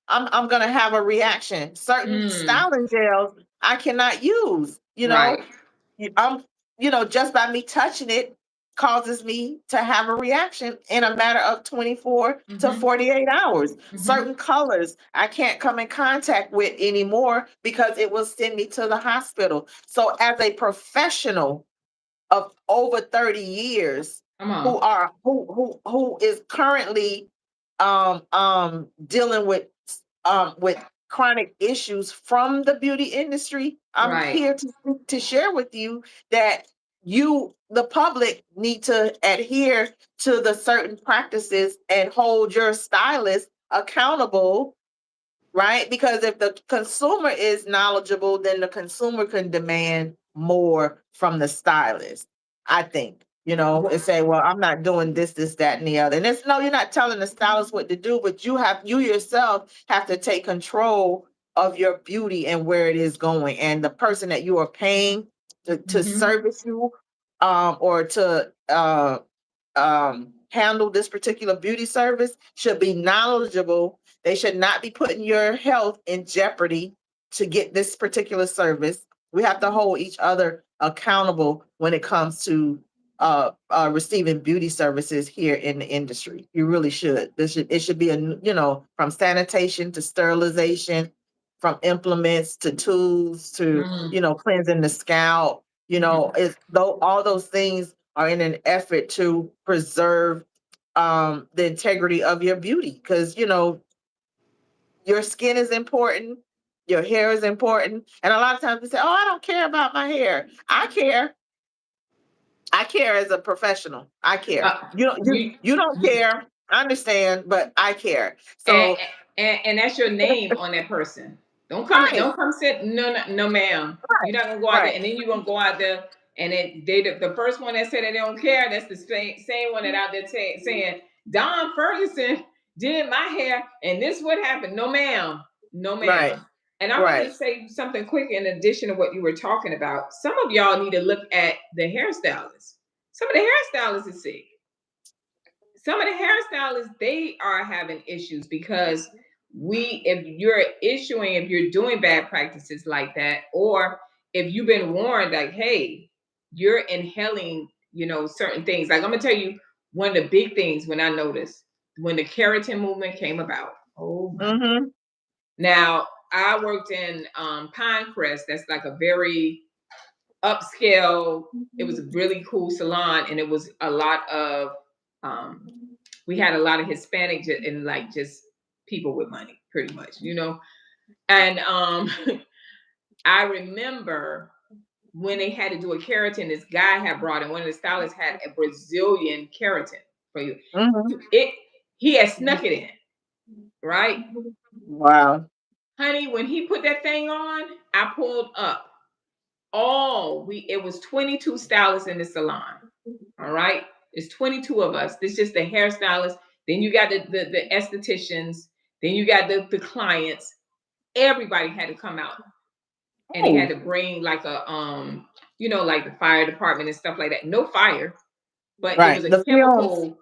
I'm gonna have a reaction. Certain Mm, styling gels I cannot use. right. I'm, just by me touching it causes me to have a reaction in a matter of 24 to Hmm. 48 hours. Hmm. Certain colors I can't come in contact with anymore because it will send me to the hospital. So as a professional of over 30 years Come on. who is currently dealing with chronic issues from the beauty industry. I'm Right. here to share with you that you the public need to adhere to the certain practices and hold your stylist accountable, right? Because if the consumer is knowledgeable, then the consumer can demand more from the stylist. I think, and Well, say, well, I'm not doing this, that, and the other. And it's no, you're not telling the stylist what to do, but you yourself have to take control of your beauty and where it is going. And the person that you are paying to mhm. service you, or to handle this particular beauty service should be knowledgeable. They should not be putting your health in jeopardy to get this particular service. We have to hold each other accountable when it comes to receiving beauty services here in the industry. You really should. It should be from sanitation to sterilization, from implements to tools to Mm, cleansing the scalp. mhm. It's though all those things are in an effort to preserve the integrity of your beauty, because your skin is important, your hair is important, and a lot of times we say, oh, I don't care about my hair. I care as a professional. I care. Uh, You you, you don't you, care. I understand, but I care. and, So and that's your name on that person. right, Don't come sit. No, no, no, ma'am. right, You're not gonna go out there, right, and then you're gonna go out there, and the first one that said that they don't care. That's the same one that out there saying Daun Ferguson did my hair, and this what happened. No, ma'am. No, right, ma'am. And I wanted right. to say something quick in addition to what you were talking about. Some of y'all need to look at the hairstylists. Some of the hairstylists is sick. Some of the hairstylists, they are having issues because if you're doing bad practices like that, or if you've been warned like, hey, you're inhaling, certain things. Like, I'm gonna tell you one of the big things when I noticed when the keratin movement came about. Oh my. Mm-hmm. Now, I worked in Pinecrest. That's like a very upscale. It was a really cool salon, and it was a lot of um, we had a lot of Hispanic and like just people with money, pretty much. And I remember when they had to do a keratin, this guy had brought in one of the stylists had a Brazilian keratin for you. Mm-hmm. It He had snuck it in, right? Wow. Honey, when he put that thing on, I pulled up. It was 22 stylists in the salon. All right. It's 22 of us. This is just the hairstylist. Then you got the estheticians. Then you got the clients. Everybody had to come out, and they had Oh, to bring like like the fire department and stuff like that. No fire, but it was right. a The films. chemical.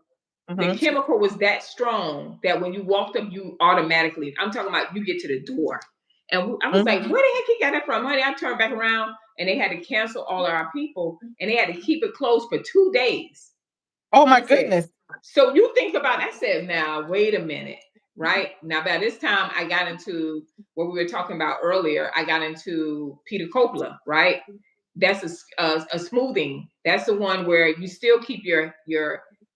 The Mm-hmm. chemical was that strong that when you walked up, you automatically, I'm talking about, you get to the door. And I was like, where Mm-hmm. the heck he got that from? Honey, I turned back around and they had to cancel all of our people and they had to keep it closed for 2 days. Oh I my said, goodness. so you think about it. I said, now, wait a minute, right? Now, by this time, I got into what we were talking about earlier. I got into Peter Coppola, right? That's a smoothing. That's the one where you still keep your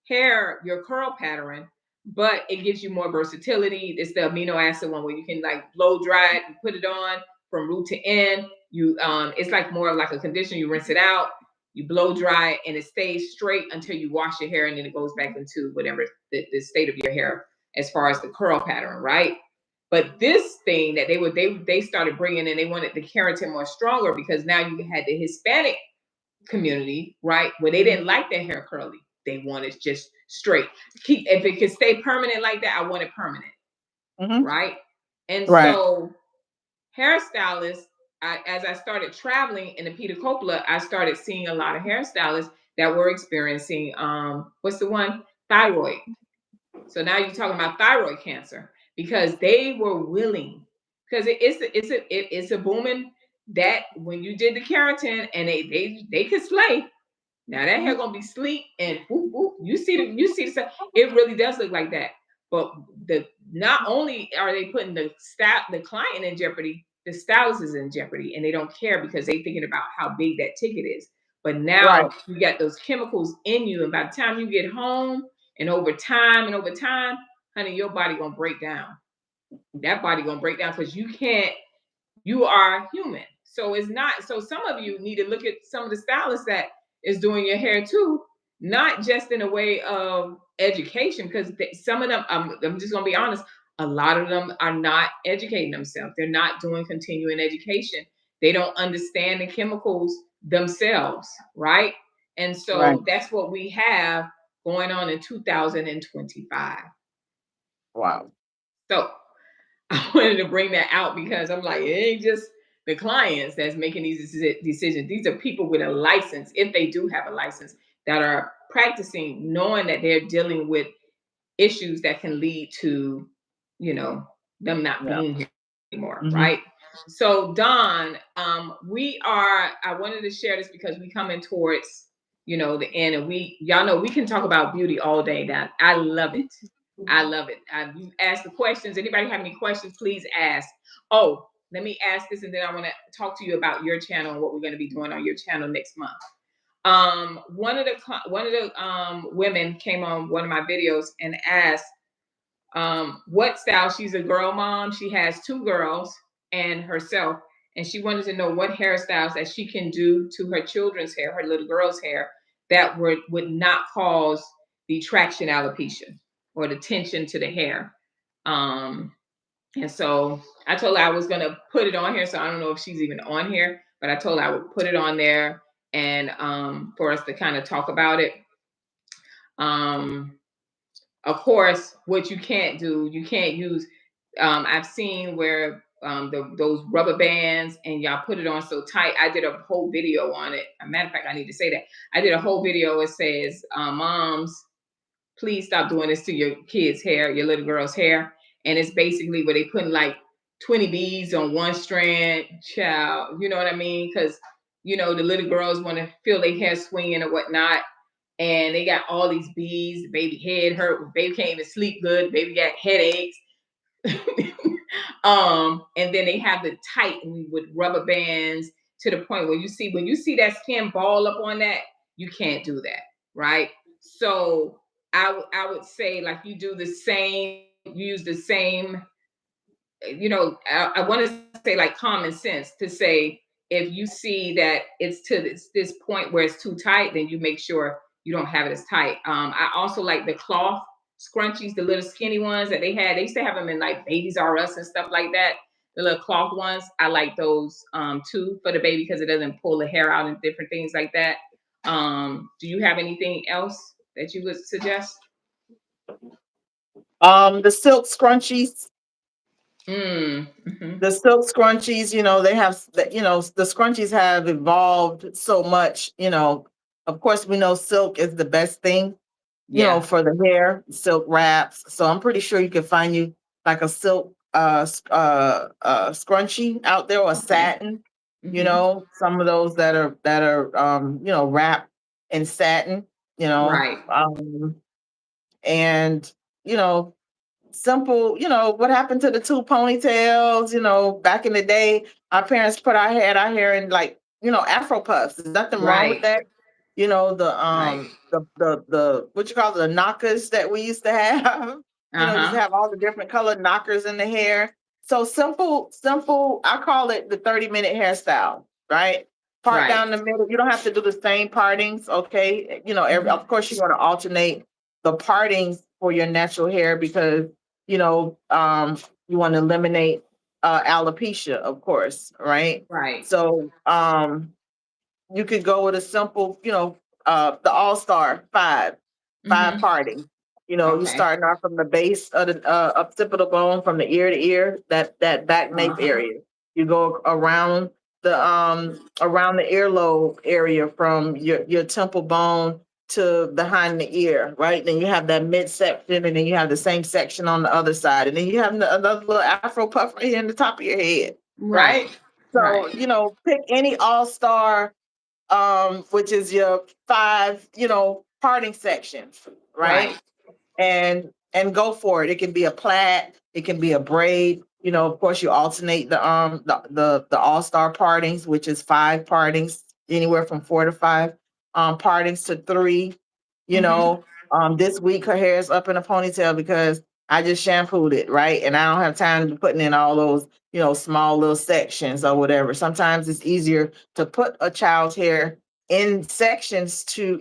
hair, your curl pattern, but it gives you more versatility. It's the amino acid one where you can like blow dry it and put it on from root to end. You it's like more of like a conditioner. You rinse it out, you blow dry it, and it stays straight until you wash your hair, and then it goes back into whatever the state of your hair as far as the curl pattern, right? But this thing that they started bringing in, they wanted the keratin more stronger because now you had the Hispanic community, right, where they didn't like their hair curly. They wanted just straight. Keep if it could stay permanent like that, I want it permanent, right? And Right. so hairstylists, as I started traveling in the Peter Coppola, I started seeing a lot of hairstylists that were experiencing what's the one? Thyroid. So now you're talking about thyroid cancer because they were willing because it's a booming that when you did the keratin and they could slay. Now that hair gonna be sleek and whoop, whoop. You see the stuff. It really does look like that. But the not only are they putting the client in jeopardy, the stylist is in jeopardy, and they don't care because they thinking about how big that ticket is. But Right. now you got those chemicals in you, and by the time you get home, and over time, honey, your body gonna break down. That body gonna break down because you can't. You are human. So it's not. So some of you need to look at some of the stylists that is doing your hair too, not just in a way of education, because some of them, I'm just gonna be honest, a lot of them are not educating themselves. They're not doing continuing education. They don't understand the chemicals themselves, right? And Right. so that's what we have going on in 2025. Wow. So I wanted to bring that out because I'm like, it ain't just the clients that's making these decisions. These are people with a license, if they do have a license, that are practicing, knowing that they're dealing with issues that can lead to, them not Yeah. being here anymore, right? So, Daun, I wanted to share this because we coming towards, the end, and y'all know we can talk about beauty all day. Now, I love it. I love it. You ask the questions. Anybody have any questions, please ask. Oh, let me ask this, and then I want to talk to you about your channel and what we're going to be doing on your channel next month. One of the women came on one of my videos and asked what style. She's a girl mom. She has two girls and herself, and she wanted to know what hairstyles that she can do to her children's hair, her little girl's hair, that would not cause the traction alopecia or the tension to the hair. And so I told her I was gonna put it on here. So I don't know if she's even on here, but I told her I would put it on there and for us to kind of talk about it. Um, of course, what you can't do, you can't use. I've seen where those rubber bands and y'all put it on so tight. I did a whole video on it. As a matter of fact, I need to say that I did a whole video. It says, "Moms, please stop doing this to your kids' hair, your little girl's hair." And it's basically where they putting like 20 beads on one strand, child. You know what I mean? Because the little girls want to feel their hair swinging or whatnot, and they got all these beads. The baby head hurt. Baby can't even sleep good. Baby got headaches. And then they have the tight with rubber bands to the point where when you see that skin ball up on that, you can't do that, right? So I would say like you do the same, use the same, I want to say like common sense to say if you see that it's to this point where it's too tight, then you make sure you don't have it as tight. I also like the cloth scrunchies, the little skinny ones that they had. They used to have them in like Babies R Us and stuff like that. The little cloth ones, I like those too for the baby because it doesn't pull the hair out and different things like that. Do you have anything else that you would suggest? The silk scrunchies. Mm-hmm. The silk scrunchies, they have, the scrunchies have evolved so much. Of course, we know silk is the best thing, Yeah. for the hair, silk wraps. So I'm pretty sure you can find you like a silk scrunchie out there, or Okay. satin. Mm-hmm. Some of those that are wrapped in satin. Right. And simple. What happened to the two ponytails? Back in the day, our parents put our hair in like Afro puffs. There's nothing wrong with Right. that. The Right. the what you call the knockers that we used to have. Just Uh-huh. have all the different colored knockers in the hair. So simple, I call it the 30-minute hairstyle, right? Part Right. down the middle. You don't have to do the same partings, okay? Hmm. Of course you want to alternate the partings for your natural hair because, you want to eliminate alopecia, of course, right? Right. So you could go with a simple, the All Star five Hmm. parting. You Okay. starting off from the base of the up tip of the bone, from the ear to ear, that back nape Uh-huh. area. You go around the earlobe area from your temple bone to behind the ear, right? Then you have that midsection, and then you have the same section on the other side, and then you have another little afro puff right here in the top of your head, Right. right? Right. So pick any All Star, which is your five, parting sections, Right. right? And go for it. It can be a plait, it can be a braid. Of course, you alternate the All Star partings, which is five partings, anywhere from 4 to 5 partings to 3. You Hmm. know, this week her hair is up in a ponytail because I just shampooed it, right? And I don't have time to be putting in all those, small little sections or whatever. Sometimes it's easier to put a child's hair in sections to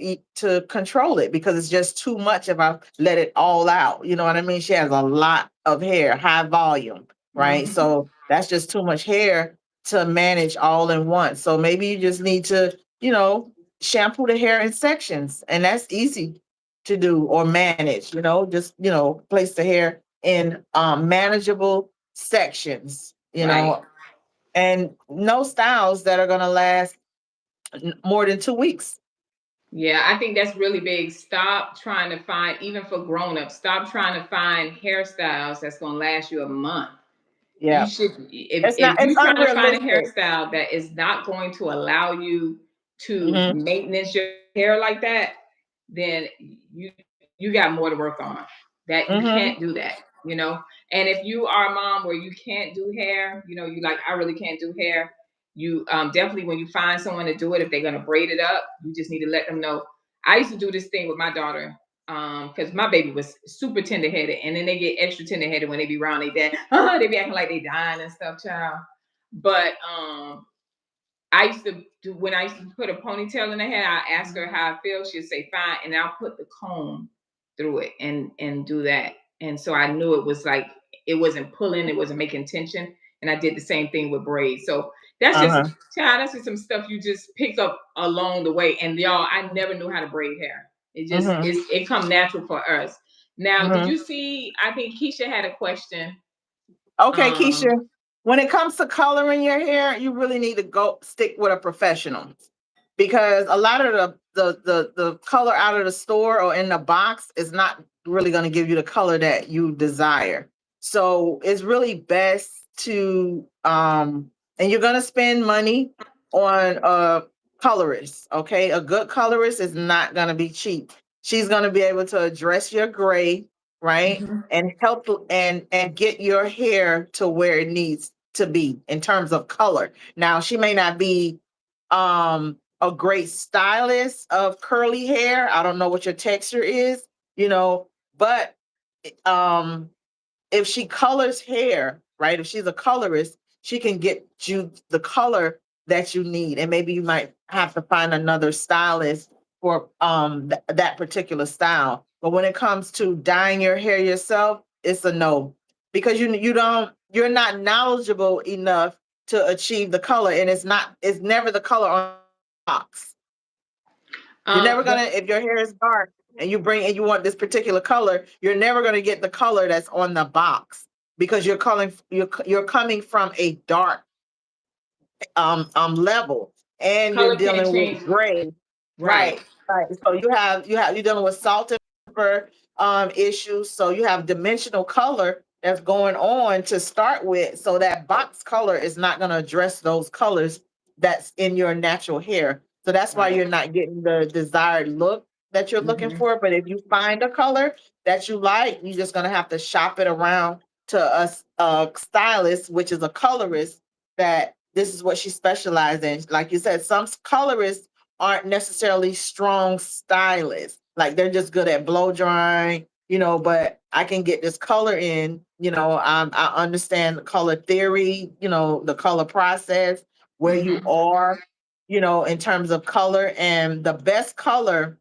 control it because it's just too much if I let it all out. You know what I mean? She has a lot of hair, high volume, right? Hmm. So that's just too much hair to manage all in once. So maybe you just need to, shampoo the hair in sections, and that's easy to do or manage. Just place the hair in manageable sections. Right. And no styles that are going to last more than 2 weeks. Yeah, I think that's really big. Stop trying to find, even for grown-ups, stop trying to find hairstyles that's going to last you a month. You Yeah. should, It's not, if it's you're trying to find a unrealistic. hairstyle that is not going to allow you to Hmm. maintenance your hair like that, then you you got more to work on. That you Hmm. can't do that, you know. And if you are a mom where you can't do hair, you like, I really can't do hair. You definitely, when you find someone to do it, if they're gonna braid it up, you just need to let them know. I used to do this thing with my daughter because my baby was super tender headed, and then they get extra tender headed when they be around their dad. They be acting like they dying and stuff, child. But I used to do, when I used to put a ponytail in her hair, I ask her how it feels. She'd say fine, and I'll put the comb through it and do that. And so I knew it was like, it wasn't pulling, it wasn't making tension. And I did the same thing with braids. So that's just, Uh-huh. child, that's just some stuff you just pick up along the way. And y'all, I never knew how to braid hair. Hmm. It come natural for us. Now, did Hmm. you see? I think Keisha had a question. Okay, Um, Keisha, when it comes to coloring your hair, you really need to go stick with a professional because a lot of the color out of the store or in the box is not really going to give you the color that you desire. So it's really best to and you're going to spend money on a colorist, okay? A good colorist is not going to be cheap. She's going to be able to address your gray, right? mhm. And help and get your hair to where it needs to be in terms of color. Now, she may not be a great stylist of curly hair. I don't know what your texture is, but um if she colors hair, right? If she's a colorist, she can get you the color that you need. And maybe you might have to find another stylist for that particular style. But when it comes to dyeing your hair yourself, it's a no. Because you're not knowledgeable enough to achieve the color. And it's never the color on the box. You're never The gonna, if your hair is dark and you want this particular color, you're never gonna get the color that's on the box because you're coming from a dark level and you're color can't dealing with change. gray. Right. Right. Right. So you're dealing with salt and pepper issues. So you have dimensional color that's going on to start with. So that box color is not going to address those colors that's in your natural hair. So that's why Right. you're not getting the desired look that you're looking Mhm. for. But if you find a color that you like, you're just gonna have to shop it around to a stylist, which is a colorist, that this is what she specializes in. Like you said, some colorists aren't necessarily strong stylists. Like they're just good at blow drying, but I can get this color in, I understand the color theory, the color process, where you Mm-hmm. are, in terms of color. And the best color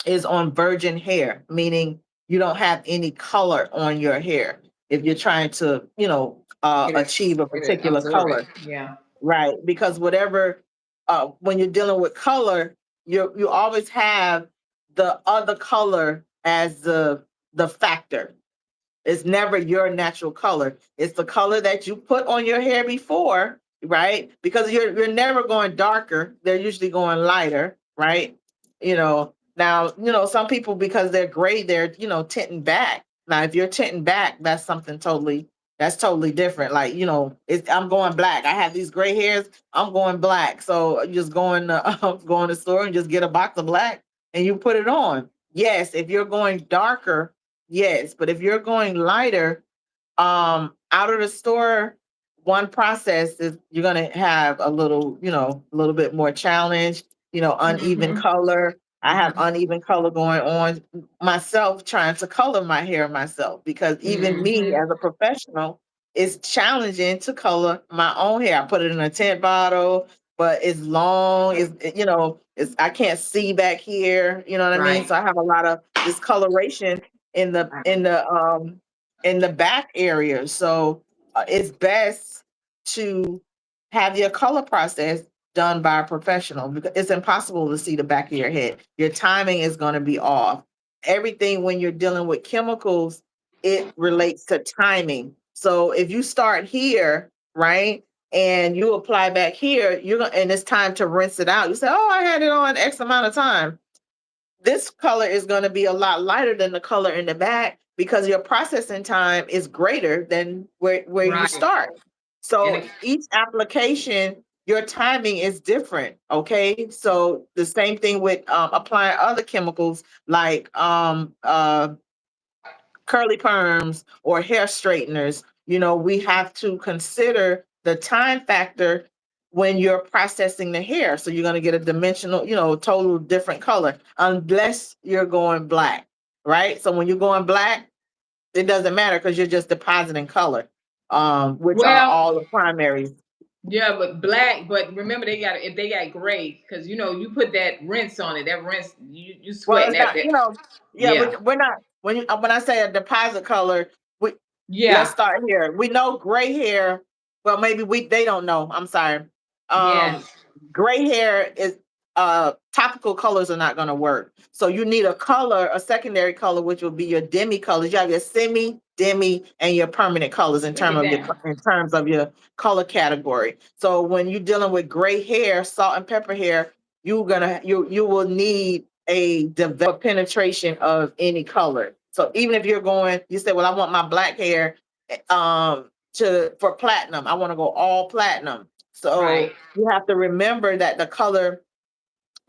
is on virgin hair, meaning you don't have any color on your hair. If you're trying to, achieve a It is particular absorb it. color, Yeah. right? Because whatever, when you're dealing with color, you always have the other color as the factor. It's never your natural color. It's the color that you put on your hair before, right? Because you're never going darker. They're usually going lighter, right? Now, some people, because they're gray, they're, tinting back. Now, if you're tinting back, that's totally different. Like, I'm going black. I have these gray hairs. I'm going black. So you just go in the store and just get a box of black and you put it on. Yes, if you're going darker, yes, but if you're going lighter, out of the store, one process is you're gonna have a little bit more challenge, uneven Mm-hmm. color. I have Mm-hmm. uneven color going on myself trying to color my hair myself because even me Mm-hmm. as a professional, it's challenging to color my own hair. I put it in a tint bottle, but it's long, it's I can't see back here, you know what I mean? Right. So I have a lot of discoloration in the Right. in the um in the back area. So it's best to have your color process done by a professional because it's impossible to see the back of your head. Your timing is going to be off. Everything when you're dealing with chemicals, it relates to timing. So if you start here, right, and you apply back here, and it's time to rinse it out. You say, "Oh, I had it on X amount of time." This color is going to be a lot lighter than the color in the back because your processing time is greater than where you Right. start. And So each application, your timing is different. Okay. So the same thing with applying other chemicals like curly perms or hair straighteners, we have to consider the time factor when you're processing the hair. So you're going to get a dimensional, total different color, unless you're going black, right? So when you're going black, it doesn't matter because you're just depositing color, which are well, all the primaries. yeah, but black. But remember, they got if they got gray because you put that rinse on it. That rinse, you Well, sweating it's that. not, That yeah, yeah, we're not when I say a deposit color, we let's yeah, start here. We know gray hair. Well, maybe they don't know. I'm sorry. Um, yes, Gray hair is topical colors are not going to work. So you need a secondary color, which will be your demi colors. You have your semi, demi, and your permanent colors break it down. in terms of your color category. So when you're dealing with gray hair, salt and pepper hair, you will need a developed penetration of any color. So even if you say, well, I want my black hair for platinum. I want to go all platinum. Right. So you have to remember that the color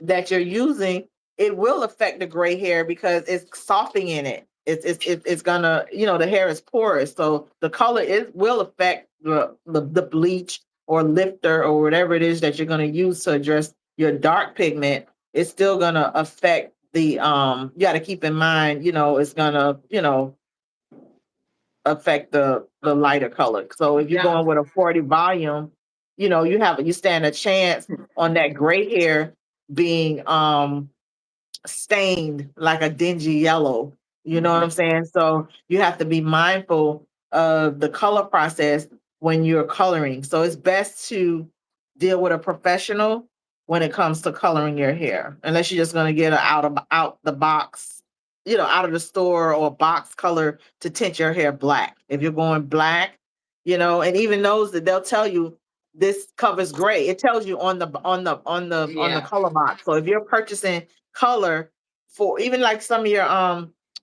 that you're using, it will affect the gray hair because it's softening in it. It's gonna, the hair is porous, so the color will affect the bleach or lifter or whatever it is that you're gonna use to address your dark pigment. It's still gonna affect the You got to keep in mind, it's gonna affect the lighter color. So if you're Yeah. going with a 40 volume, you stand a chance on that gray hair being stained like a dingy yellow. You know what I'm saying? So you have to be mindful of the color process when you're coloring. So it's best to deal with a professional when it comes to coloring your hair, unless you're just going to get a out the box, out of the store or box color to tint your hair black. If you're going black, and even those that they'll tell you this covers gray. It tells you on the Yeah. color box. So if you're purchasing color for even like some of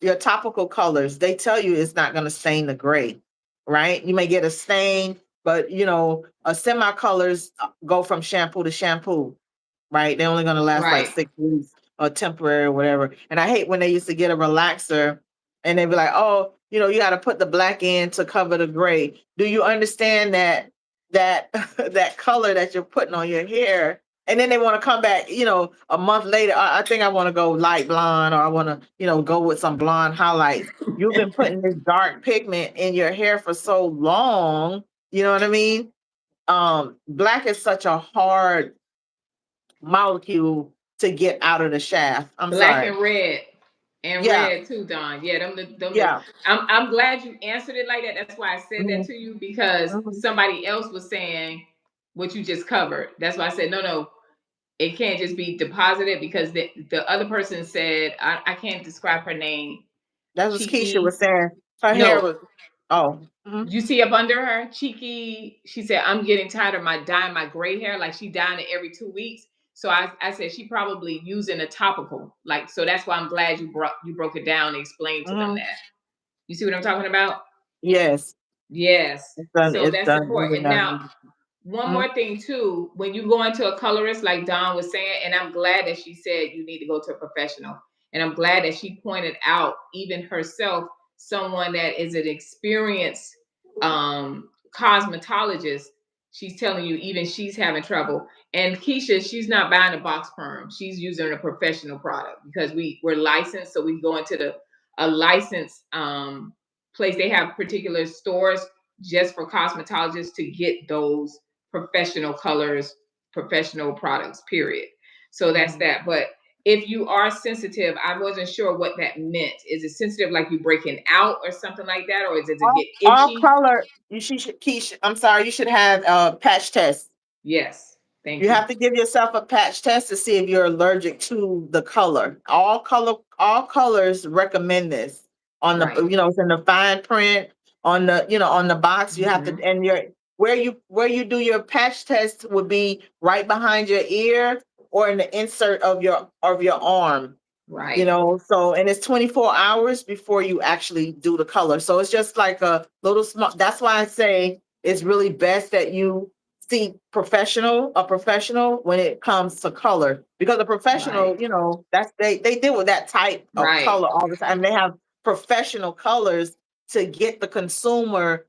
your topical colors, they tell you it's not going to stain the gray, right? You may get a stain, but a semi colors go from shampoo to shampoo, right? They're only going to last like Right. 6 weeks or temporary or whatever. And I hate when they used to get a relaxer and they'd be like, "Oh, you got to put the black in to cover the gray." Do you understand that that color that you're putting on your hair and then they want to come back, a month later. I think I want to go light blonde, or I want to, go with some blonde highlights. You've been putting this dark pigment in your hair for so long. You know what I mean? Black is such a hard molecule to get out of the shaft. I'm Black sorry. and red. And Yeah. red too, Dawn. Yeah, Yeah. I'm glad you answered it like that. That's why I said that Mhm, to you, because mhm. somebody else was saying what you just covered. That's why I said no, it can't just be deposited, because the other person said, I can't describe her name. That's what Keisha was Cheeky. saying. Her hair No, was. Oh. Mhm. you see up under her, Cheeky. She said, I'm getting tired of dyeing my gray hair. Like she dyeing it every 2 weeks. So I said she probably using a topical. Like, so that's why I'm glad you broke it down and explained to them Mhm. that. You see what I'm talking about? Yes. Yes. It's done. So It's that's done. It's important. Now, done. one Mhm. more thing too, when you go into a colorist, like Dawn was saying, and I'm glad that she said you need to go to a professional, and I'm glad that she pointed out, even herself, someone that is an experienced cosmetologist. She's telling you even she's having trouble. And Keisha, she's not buying a box perm, she's using a professional product, because we're licensed, so we go into the a licensed place. They have particular stores just for cosmetologists to get those professional colors, professional products, period. So that's Mhm. that. But if you are sensitive, I wasn't sure what that meant. Is it sensitive like you breaking out or something like that? Or does it All, get all itchy? color. Should, Keisha. I'm sorry. You should have a patch test. Yes. Thank You you. have to give yourself a patch test to see if you're allergic to the color. All colors recommend this on the, Right. it's in the fine print on the, on the box. You have to, Mhm. and where you do your patch test would be right behind your ear or in the insert of your arm. Right. So, and it's 24 hours before you actually do the color. So it's just like a little small. That's why I say it's really best that you see a professional when it comes to color, because a professional, Right. that's they deal with that type of Right. color all the time. They have professional colors to get the consumer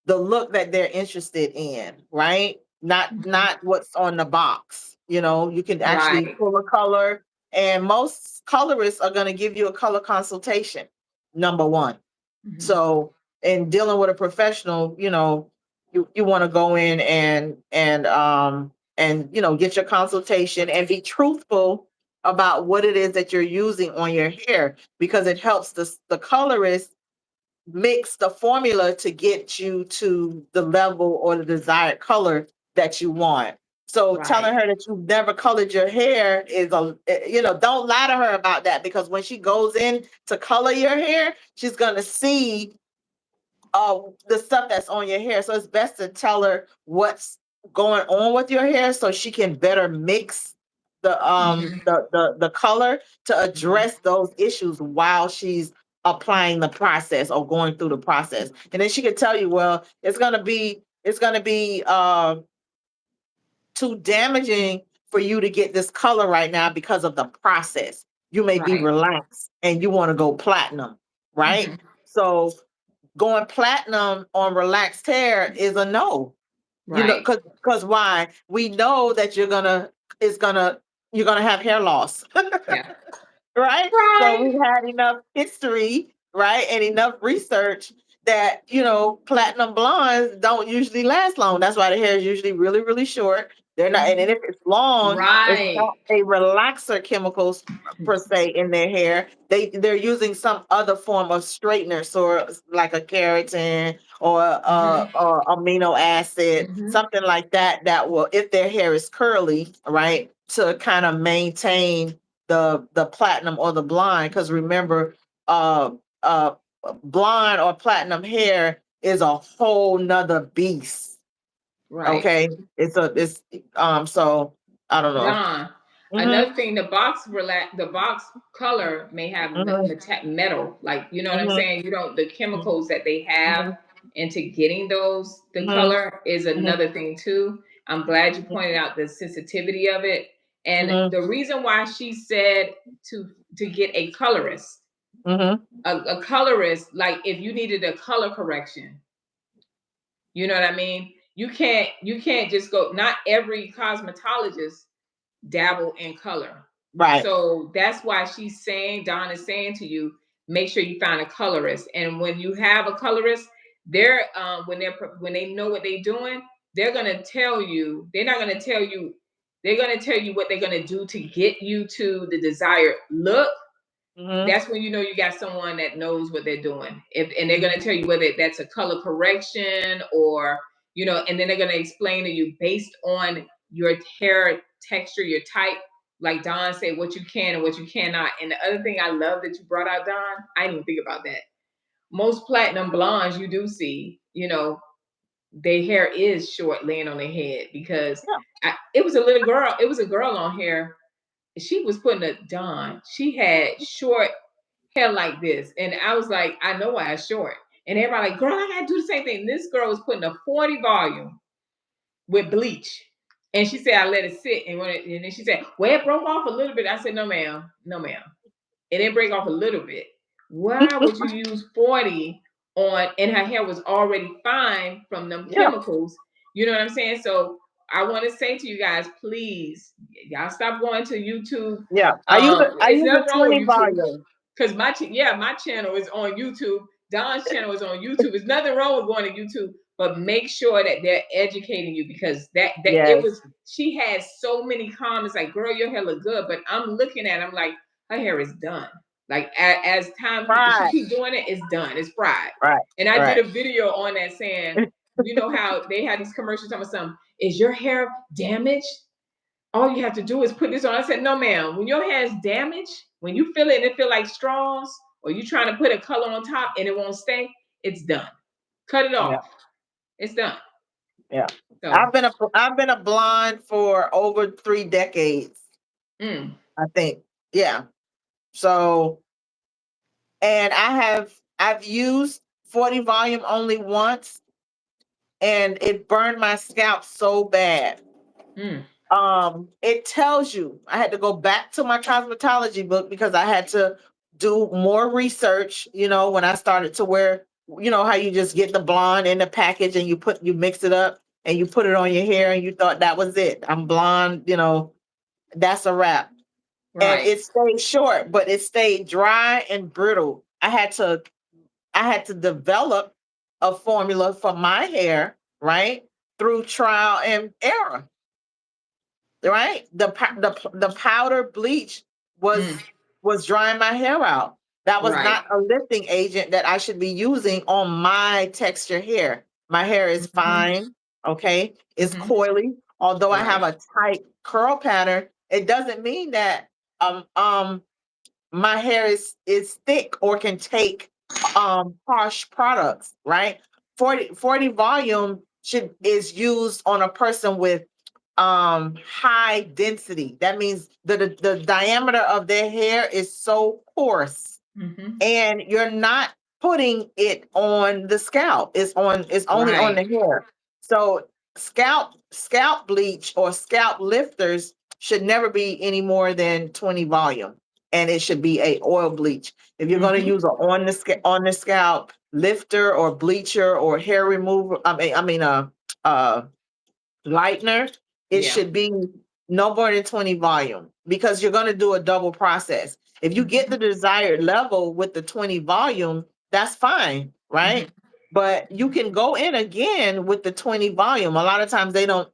the look that they're interested in, right? Mhm. Not what's on the box. You can actually Right. pull a color, and most colorists are going to give you a color consultation, number one. Mhm. So, in dealing with a professional, you want to go in and get your consultation and be truthful about what it is that you're using on your hair, because it helps the colorist mix the formula to get you to the level or the desired color that you want. So telling Right. her that you've never colored your hair don't lie to her about that, because when she goes in to color your hair, she's going to see the stuff that's on your hair. So it's best to tell her what's going on with your hair so she can better mix Mhm. the color to Mhm. address those issues while she's applying the process or going through the process. And then she can tell you, well, it's gonna be too damaging for you to get this color right now because of the process. You may be Right. relaxed and you want to go platinum, right? Mhm. So going platinum on relaxed hair is a no. Right. Because why? We know that it's gonna you're gonna have hair loss. Yeah. Right? So Right. we've had enough history, right, and enough research that platinum blondes don't usually last long. That's why the hair is usually really, really short. They're not, and then Mhm. if it's long, it's Right. not a relaxer chemicals per se in their hair. They're using some other form of straightener, so like a keratin or Mhm. amino acid, Mhm. something like that. That will, if their hair is curly, right, to kind of maintain the platinum or the blonde. Because remember, uh uh blonde or platinum hair is a whole nother beast. Right. Okay, it's so I don't know. Don. Hmm. Another thing, the box color may have Hmm. metal, like you know what I'm Hmm. saying. You don't the Hmm. chemicals that they have Hmm. into getting the Hmm. color is another thing too. I'm glad you pointed out the sensitivity of it, and Hmm. the reason why she said to get a colorist, Hmm. a colorist, like if you needed a color correction, you know what I mean? You can't just go, not every cosmetologist dabble in color. Right. So that's why she's saying, Daun is saying to you, make sure you find a colorist. And when you have a colorist, they're when they know what they're doing, they're gonna tell you. They're not gonna tell you. They're gonna tell you what they're gonna do to get you to the desired look. That's when you know you got someone that knows what they're doing. And they're going to tell you whether that's a color correction or, and then they're going to explain to you based on your hair texture, your type, like Daun said, what you can and what you cannot. And the other thing I love that you brought out, Daun, I didn't even think about that. Most platinum blondes you do see, their hair is short laying on their head because it was a little girl. It was a girl on here. She was putting a Daun. She had short hair like this. And I was like, I know why it's short. And everybody like, girl, I gotta do the same thing. This girl was putting a 40 volume with bleach. And she said, I let it sit. And and then she said, well, it broke off a little bit. I said, no, ma'am. No, ma'am. It didn't break off a little bit. Why would you use 40 on, and her hair was already fine from them chemicals? You know what I'm saying? So I want to say to you guys, please, y'all stop going to YouTube. Yeah. I use a nothing wrong with 20 YouTube. volume. Because my channel is on YouTube. Dawn's channel is on YouTube. There's nothing wrong with going to YouTube, but make sure that they're educating you because it was. She had so many comments like, "Girl, your hair look good," but I'm looking at it, I'm like, her hair is done. Like as time she keep doing it, it's done. It's fried. Right. And I did a video on that saying, you know how they had these commercials talking about something. Is your hair damaged? All you have to do is put this on. I said, no, ma'am. When your hair is damaged, when you feel it and it feel like straws, or you trying to put a color on top and it won't stay, it's done. Cut it off. Yeah. It's done. Yeah. So, I've been a blonde for over 3 decades. I think. Yeah. So, and I've used 40 volume only once, and it burned my scalp so bad. It tells you, I had to go back to my cosmetology book because I had to do more research, when I started to wear, how you just get the blonde in the package and you mix it up and you put it on your hair and you thought that was it. I'm blonde, that's a wrap. Right. And it stayed short, but it stayed dry and brittle. I had to develop a formula for my hair, right? Through trial and error. Right? The powder bleach was drying my hair out. That was not a lifting agent that I should be using on my texture hair. My hair is fine, okay? It's coily. Although I have a tight curl pattern, it doesn't mean that my hair is thick or can take harsh products, right? 40 volume is used on a person with high density. That means the diameter of their hair is so coarse, and you're not putting it on the scalp. It's only on the hair. So scalp bleach or scalp lifters should never be any more than 20 volume, and it should be a oil bleach. If you're going to use on the scalp lifter or bleacher or hair remover, lightener, it should be no more than 20 volume because you're going to do a double process. If you get the desired level with the 20 volume, that's fine, right? But you can go in again with the 20 volume. A lot of times they don't,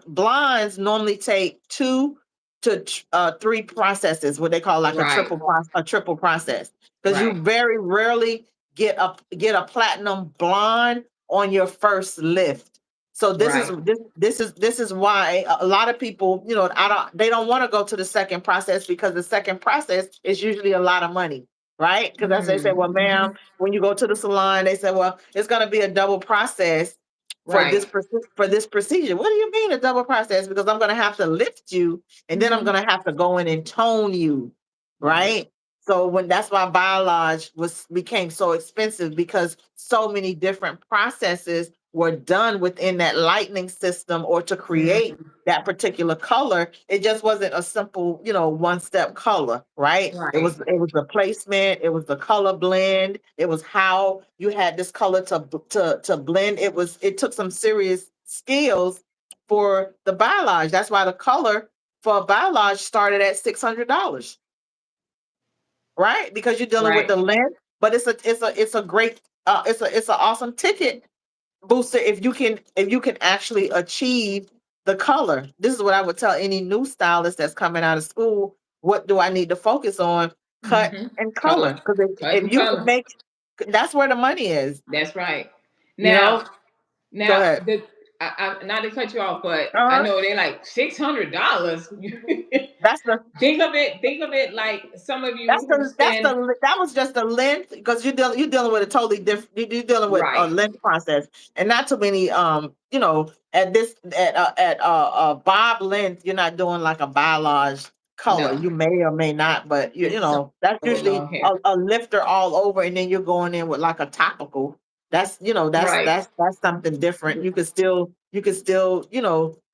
blondes normally take 2 to 3 processes, what they call like a triple process, because you very rarely get a platinum blonde on your first lift. So this is why a lot of people, they don't want to go to the second process because the second process is usually a lot of money, right? Because as they say, well, ma'am, when you go to the salon, they say, well, it's going to be a double process for this procedure. What do you mean a double process? Because I'm going to have to lift you, and then I'm going to have to go in and tone you, right? So that's why Biolage became so expensive, because so many different processes were done within that lightening system or to create that particular color. It just wasn't a simple, one-step color, right? It was the placement, it was the color blend, it was how you had this color to blend. It took some serious skills for the Biolage. That's why the color for a biolage started at $600, right? Because you're dealing with Right. the length, but it's a great it's an awesome ticket booster if you can actually achieve the color. This is what I would tell any new stylist that's coming out of school. What do I need to focus on? Cut Mm-hmm. and color. Color. Because Cut if and you can color. make, that's where the money is. That's right. You Now, know, go now ahead. I not to cut you off, but I Uh-huh. know they're like $600. That's the Think of it like some of That's you who the that's spend the that was just the length because you're dealing with a totally different you're dealing with a right. length process and not too many at this at bob length you're not doing like a biolage color. No, You may or may not, but it's some that's with usually long hair. a lifter all over, and then you're going in with like a topical. That's Right. that's something different. You could still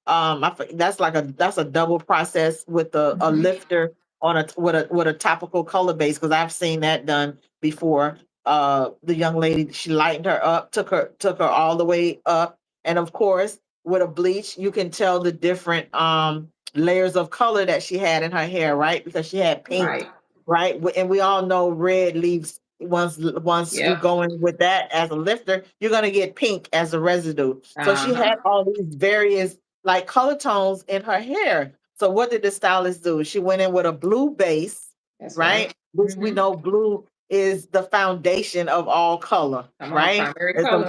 that's a double process with a Mhm. lifter on a with a topical color base, because I've seen that done before. The young lady, she lightened her up, took her all the way up, and of course with a bleach you can tell the different layers of color that she had in her hair, right? Because she had pink, Right. right? And we all know red leaves, once you Yep. go in with that as a lifter, you're gonna get pink as a residue. So she Uh-huh. had all these various like color tones in her hair. So what did the stylist do? She went in with a blue base, That's right. right? Which we Mm-hmm. know blue is the foundation of all color, Come on, right? primary color.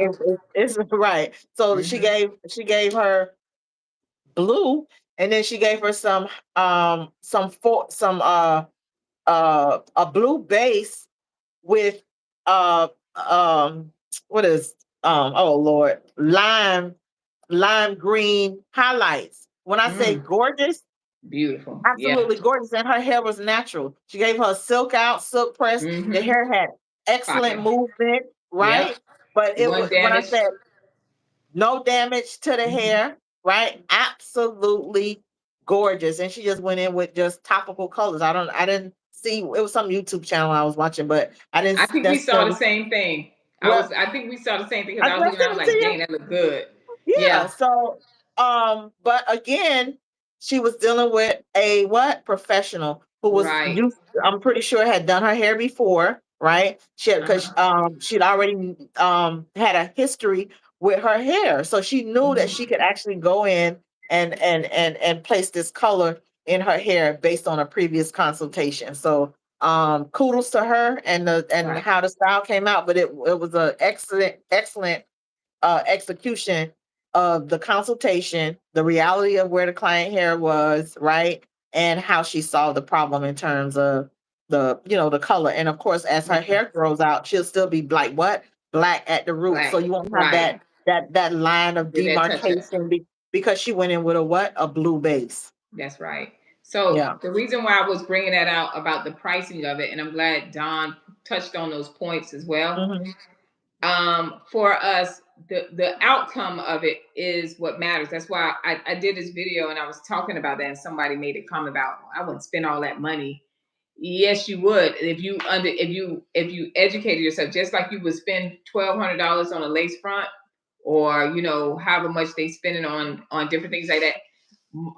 It's right. So Mm-hmm. she gave her blue, and then she gave her a blue base with uh what is oh Lord, lime green highlights. When I say Mm. gorgeous, Beautiful. Yeah. absolutely gorgeous, and her hair was natural. She gave her silk out, silk press. The Mm-hmm. hair had excellent Fire. movement, Yep. right? But it One was when I damage. said no damage to the Mm-hmm. hair, right? Absolutely gorgeous. And she just went in with just topical colors. I didn't see, it was some YouTube channel I was watching, but I didn't I think we saw the necessarily, same thing. well, I think we saw the same thing because I I did was I looking, I send was it to like, you? dang, that looked good. Yeah. Yeah. So, but again, she was dealing with a what professional who was Right. used. I'm pretty sure had done her hair before, right? She had because Uh-huh. she'd already had a history with her hair, so she knew that she Mhm. could actually go in and place this color in her hair based on a previous consultation. So kudos to her and Right. how the style came out, but it was a excellent execution of the consultation, the reality of where the client hair was, right? And how she solved the problem in terms of the color. And of course, as her Yeah. hair grows out, she'll still be like what? Black at the root. So Black. you won't have Right. that line of Did that touch it? demarcation because she went in with a what? A blue base. That's right. So Yeah. the reason why I was bringing that out about the pricing of it, and I'm glad Daun touched on those points as well. Hmm. For us, the outcome of it is what matters. That's why I did this video and I was talking about that, and somebody made a comment about I wouldn't spend all that money. Yes, you would if you educated yourself, just like you would spend $1,200 on a lace front, or however much they spending on different things like that.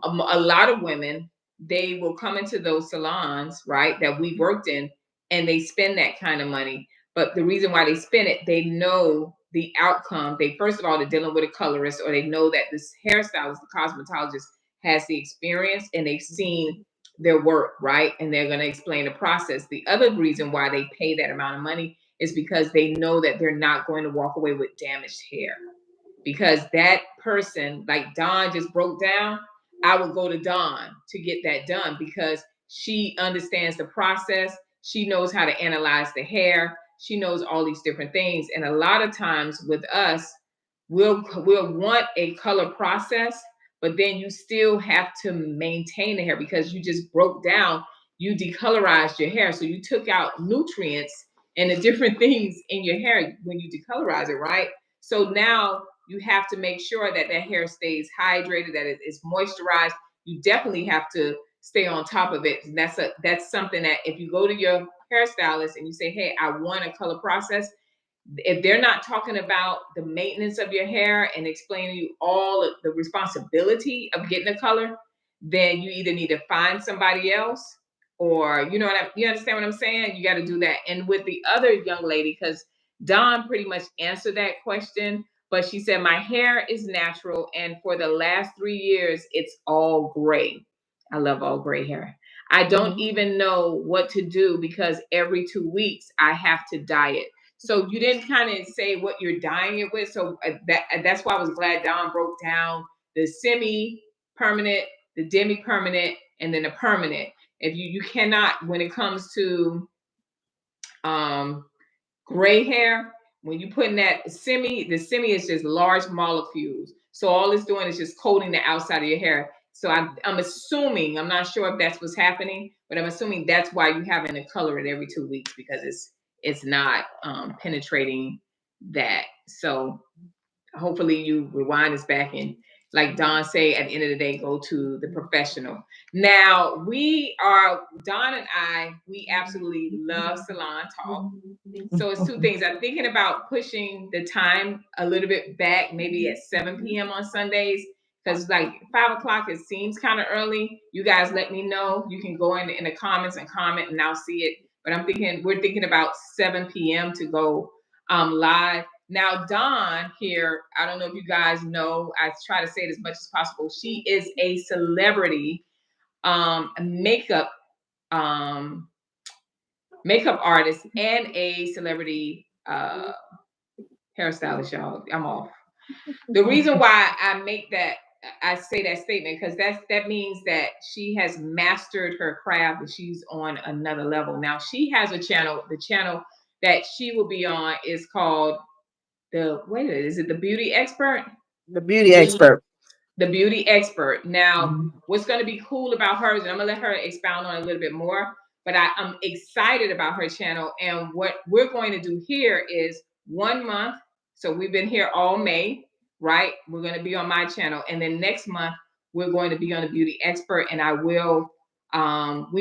A lot of women, they will come into those salons, right, that we worked in, and they spend that kind of money. But the reason why they spend it, they know the outcome. They first of all, they're dealing with a colorist, or they know that this hairstylist, the cosmetologist, has the experience and they've seen their work, right? And they're going to explain the process. The other reason why they pay that amount of money is because they know that they're not going to walk away with damaged hair, because that person, like Dawn just broke down, I would go to Dawn to get that done because she understands the process. She knows how to analyze the hair. She knows all these different things. And a lot of times with us, we'll want a color process, but then you still have to maintain the hair because you just broke down, you decolorized your hair. So you took out nutrients and the different things in your hair when you decolorize it, right? So now you have to make sure that that hair stays hydrated, that it's moisturized. You definitely have to stay on top of it. And that's something that if you go to your hairstylist and you say, "Hey, I want a color process," if they're not talking about the maintenance of your hair and explaining you all of the responsibility of getting a color, then you either need to find somebody else, or you understand what I'm saying? You got to do that. And with the other young lady, because Dawn pretty much answered that question, but she said my hair is natural, and for the last 3 years it's all gray. I love all gray hair. I don't even know what to do because every 2 weeks I have to dye it. So you didn't kind of say what you're dyeing it with. So that's why I was glad Dawn broke down the semi-permanent, the demi-permanent, and then the permanent. If you cannot, when it comes to gray hair, when you put in that the semi is just large molecules. So all it's doing is just coating the outside of your hair. So I'm assuming, I'm not sure if that's what's happening, but I'm assuming that's why you having to color it every 2 weeks, because it's not penetrating that. So hopefully you rewind this back, and like Dawn say, at the end of the day, go to the professional. Now Dawn and we absolutely love salon talk. So it's two things. I'm thinking about pushing the time a little bit back, maybe at 7 p.m. on Sundays, because like 5 o'clock, it seems kind of early. You guys let me know. You can go in the comments and comment, and I'll see it. But we're thinking about 7 p.m. to go live. Now, Dawn here, I don't know if you guys know, I try to say it as much as possible. She is a celebrity makeup artist and a celebrity hairstylist, y'all. I'm off. The reason why I say that statement, because that means that she has mastered her craft and she's on another level. Now she has a channel. The channel that she will be on is called is it the Beauty Expert? The Beauty Expert. The Beauty Expert. Now, what's going to be cool about hers, and I'm going to let her expound on it a little bit more, but I'm excited about her channel. And what we're going to do here is 1 month. So we've been here all May, right? We're going to be on my channel. And then next month, we're going to be on the Beauty Expert. And we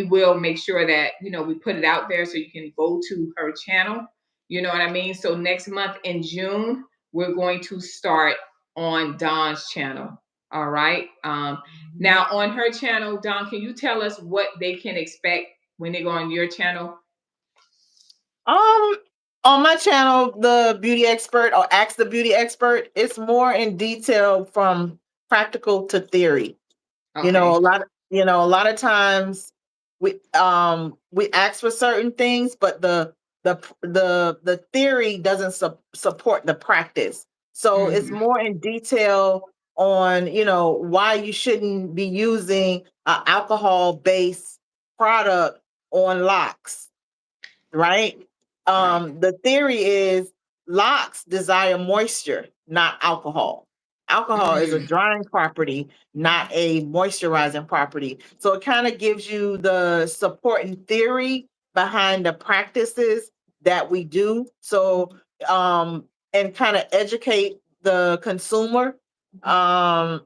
will make sure that, we put it out there so you can go to her channel. You know what I mean? So next month in June, we're going to start on Dawn's channel. All right. Now on her channel, Dawn, can you tell us what they can expect when they go on your channel? On my channel, the Beauty Expert, or Ask the Beauty Expert, it's more in detail from practical to theory. Okay. A lot of times we ask for certain things, but the theory doesn't support the practice. So it's more in detail on why you shouldn't be using an alcohol-based product on locks, right? The theory is locks desire moisture, not alcohol. Alcohol is a drying property, not a moisturizing property. So it kind of gives you the support and theory behind the practices that we do. So and kind of educate the consumer on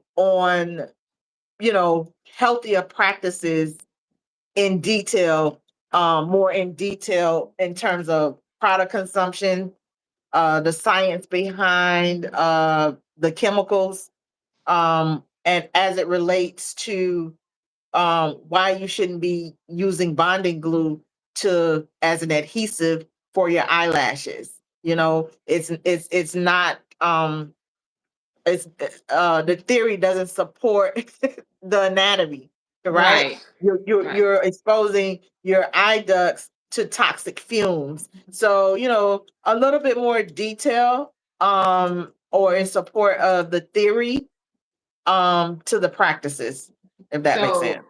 healthier practices in detail, more in detail in terms of product consumption, the science behind the chemicals, and as it relates to why you shouldn't be using bonding glue as an adhesive for your eyelashes. It's not the theory doesn't support the anatomy, right? You're exposing your eye ducts to toxic fumes. So, a little bit more detail or in support of the theory to the practices, if that makes sense.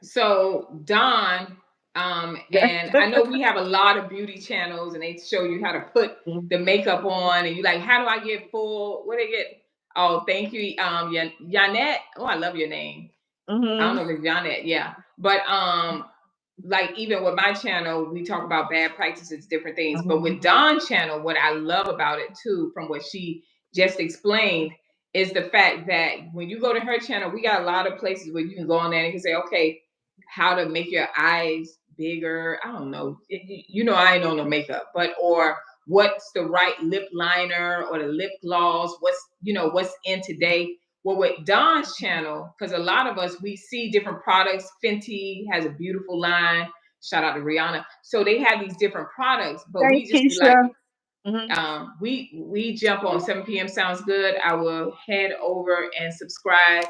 So Dawn, and I know we have a lot of beauty channels and they show you how to put the makeup on, and you like, how do I get full? What do I get? Oh, thank you, Yanette. Oh, I love your name. I don't know if it's Yanette, yeah. But like even with my channel, we talk about bad practices, different things. But with Dawn's channel, what I love about it too, from what she just explained, is the fact that when you go to her channel, we got a lot of places where you can go on there and you can say, okay, how to make your eyes bigger. I don't know. I ain't on no makeup, or what's the right lip liner or the lip gloss? What's in today? Well, with Dawn's channel, because a lot of us, we see different products. Fenty has a beautiful line. Shout out to Rihanna. So they have these different products, but we Thanks, just be like, Keisha. Mhm. we jump on 7 p.m. Sounds good. I will head over and subscribe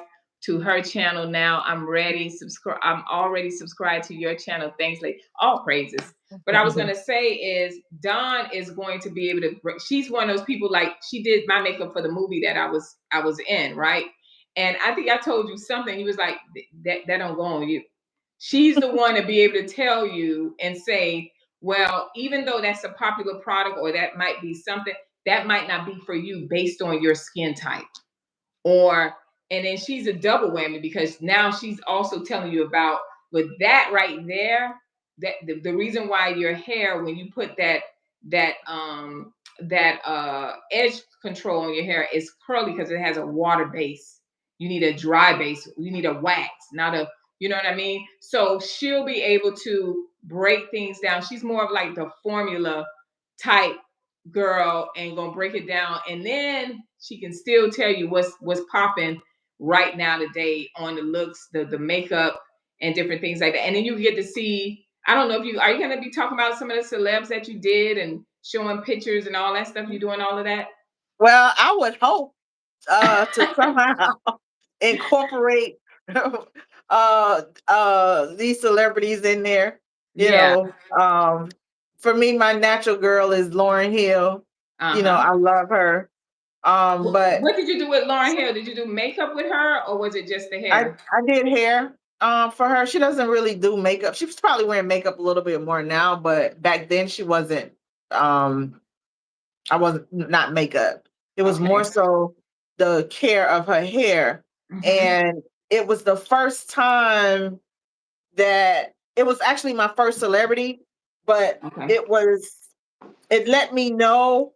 to her channel now. I'm ready. Subscribe. I'm already subscribed to your channel. Thanks, like all praises. But I was gonna say is Dawn is going to be able to. She's one of those people, like she did my makeup for the movie that I was in, right? And I think I told you something. He was like, that don't go on you. She's the one to be able to tell you and say, well, even though that's a popular product or that might be something, that might not be for you based on your skin type. Or, and then she's a double whammy because now she's also telling you about, with that right there, that the reason why your hair, when you put that edge control on your hair, is curly because it has a water base. You need a dry base. You need a wax, not a, you know what I mean? So she'll be able to break things down. She's more of like the formula type girl and gonna break it down, and then she can still tell you what's popping right now today on the looks, the makeup, and different things like that. And then you get to see. I don't know if you are you gonna be talking about some of the celebs that you did and showing pictures and all that stuff. You doing all of that? Well, I would hope to somehow incorporate these celebrities in there. You Yeah. know, for me, my natural girl is Lauryn Hill. You know, Uh-huh. I love her. But What did you do with Lauryn Hill? Did you do makeup with her or was it just the I hair? I did hair for her. She doesn't really do makeup. She's probably wearing makeup a little bit more now, but back then she wasn't. I wasn't not makeup. It was more Okay. so the care of her hair. Mm-hmm. And it was the first time that it was actually my first celebrity, but Okay. it was it let me know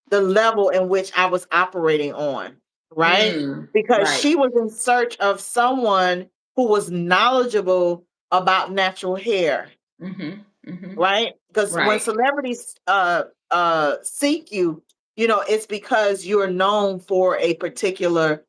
the level in which I was operating on, right? Because Right. she was in search of someone who was knowledgeable about natural hair, Mm-hmm. Mm-hmm. right? Because when Right. celebrities seek you, you know, it's because you're known for a particular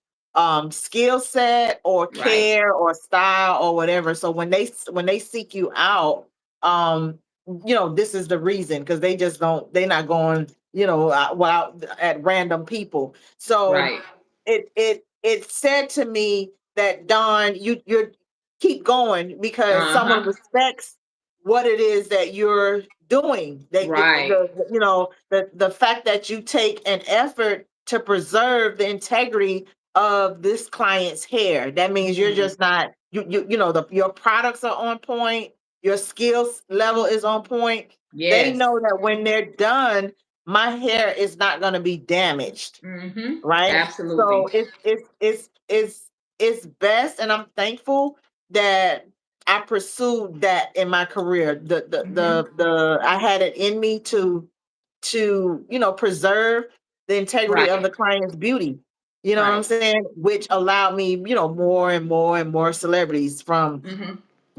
skill set or Right. care or style or whatever. So when they seek you out, um you know, this is the reason, because they just don't, they're not going, you know, well, at random people. So Right. it said to me that, Dawn, you're keep going, because someone Uh-huh. respects what it is that you're doing. They Right. you know, the fact that you take an effort to preserve the integrity of this client's hair. That means you're Mm. just not, you know, your products are on point, your skills level is on point. They Yes. know that when they're done, my hair is not going to be damaged, Mm-hmm. right? Absolutely. So it's best, and I'm thankful that I pursued that in my career. Mm-hmm. The I had it in me to, you know, preserve the integrity of Right. the client's beauty. You know what I'm Right. saying? Which allowed me, you know, more and more and more celebrities, from Mm-hmm.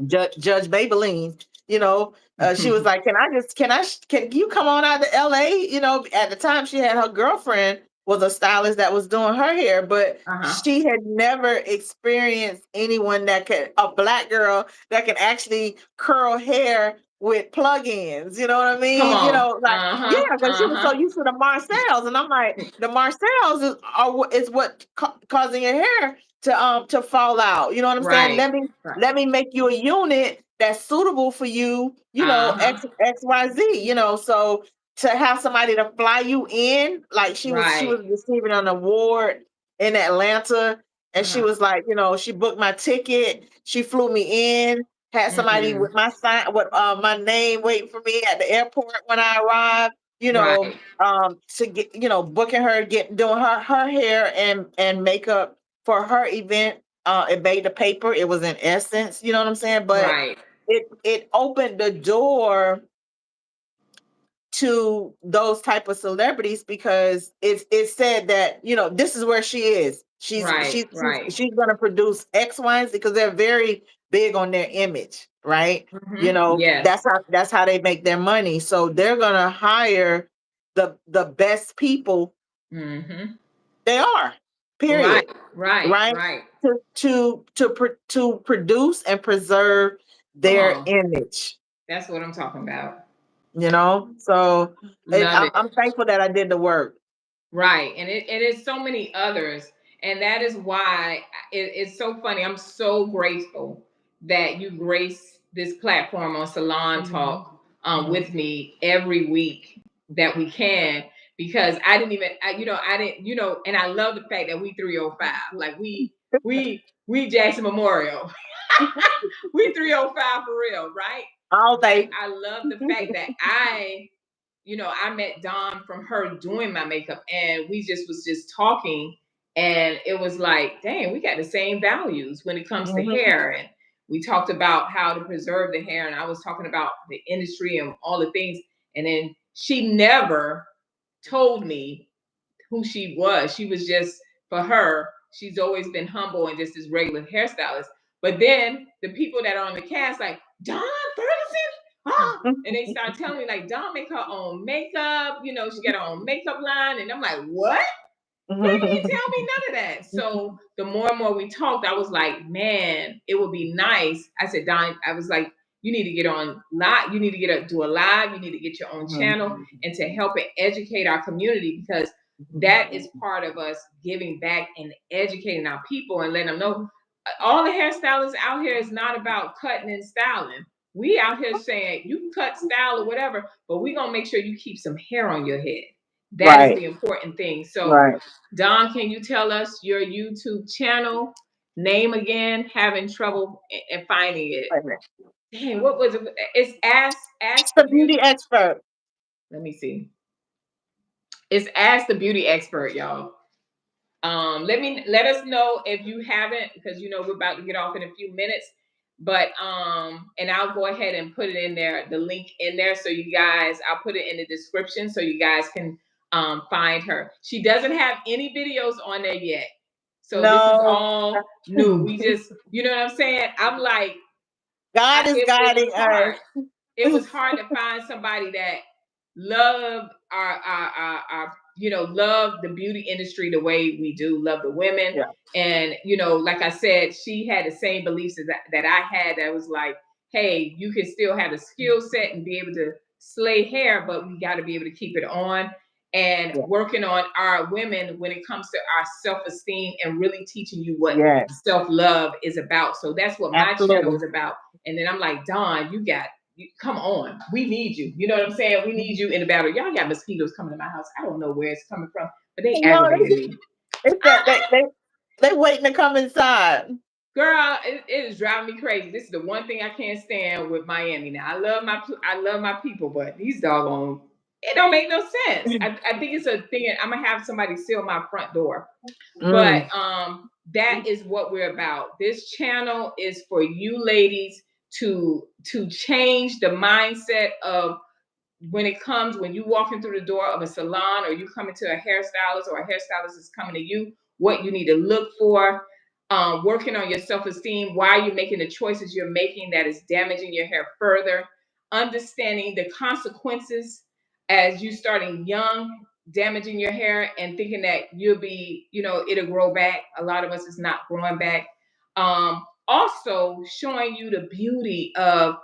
Judge Maybeline. You know, she was like, can you come on out to LA?" You know, at the time she had, her girlfriend was a stylist that was doing her hair, but Uh-huh. she had never experienced anyone that could, a black girl that can actually curl hair with plug-ins. You know what I Come mean? You on. know, like, yeah, Uh-huh. because she was so Uh-huh. used to the Marcells, and I'm like, the Marcells is what causing your hair to fall out. You know what I'm saying? Right. Right. Let me make you a unit that's suitable for you, you know, Uh-huh. XYZ, you know. So to have somebody to fly you in, like she Right. was receiving an award in Atlanta, and she Uh-huh. was like, you know, she booked my ticket, she flew me in, had somebody with Mm. my sign, with my name waiting for me at the airport when I arrived, you know, Right. to get, you know, booking her, doing her hair and makeup for her event. It made the paper. It was in Essence, you know what I'm saying? But Right. it opened the door to those type of celebrities, because it said that, you know, this is where she is. Right. Right. She's gonna produce X, Y, and Z, because they're very big on their image, right? You Mm-hmm. know, Yes. that's how they make their money. So they're gonna hire the best people. Mm-hmm. They are. Period. Right, right, Right? right. To produce and preserve Come their on. image. That's what I'm talking about. So Love it. I'm thankful that I did the work. Right. And it is so many others. And that is why it's so funny. I'm so grateful that you grace this platform on Salon Talk with me every week that we can, because I didn't even, I didn't, and I love the fact that we 305, like we Jackson Memorial, we 305 for real, right? All day. I love the fact that I met Daun from her doing my makeup, and we was just talking, and it was like, dang, we got the same values when it comes to hair. And we talked about how to preserve the hair, and I was talking about the industry and all the things. And then she never told me who she was. She was just, for her, she's always been humble and just this regular hairstylist. But then the people that are on the cast, like, Daun Ferguson? Ah, and they start telling me, like, Daun make her own makeup, she got her own makeup line. And I'm like, what? Why didn't you tell me none of that? So the more and more we talked, I was like, man, it would be nice. I said, Daun, I was like, you need to get on live. You need to do a live. You need to get your own channel and to help and educate our community, because that is part of us giving back and educating our people and letting them know all the hairstylists out here is not about cutting and styling. We out here saying you can cut, style, or whatever, but we're gonna make sure you keep some hair on your head. That is the important thing. So, Daun, can you tell us your YouTube channel name again? Having trouble in finding it. Dang, what was it? It's Ask the The beauty Beauty. expert. Let me see. It's Ask the Beauty Expert, y'all. Let us know if you haven't, because we're about to get off in a few minutes. But and I'll go ahead and put it in there, the link in there, so you guys, I'll put it in the description so you guys can find her. She doesn't have any videos on there yet. So this is all new. We just, you know what I'm saying? I'm like, God is it was guiding hard. us. It was hard to find somebody that loved our love the beauty industry the way we do, love the women. Yeah. And like I said, she had the same beliefs that I had, that was like, hey, you can still have a skill set and be able to slay hair, but we got to be able to keep it on, and working on our women when it comes to our self-esteem and really teaching you what self-love is about. So that's what my channel is about. And then I'm like, Daun, come on, we need you. You know what I'm saying? We need you in the battle. Y'all got mosquitoes coming to my house. I don't know where it's coming from, but they aggravated me. It's that they waiting to come inside. Girl, it is driving me crazy. This is the one thing I can't stand with Miami. Now, I love my people, but these doggone, it don't make no sense. I think it's a thing. I'm gonna have somebody seal my front door. But that is what we're about. This channel is for you ladies to change the mindset of when you walking through the door of a salon, or you come into a hairstylist, or a hairstylist is coming to you, what you need to look for, working on your self-esteem, why you're making the choices you're making that is damaging your hair further, understanding the consequences as you starting young, damaging your hair and thinking that you'll be, it'll grow back. A lot of us is not growing back. Also showing you the beauty of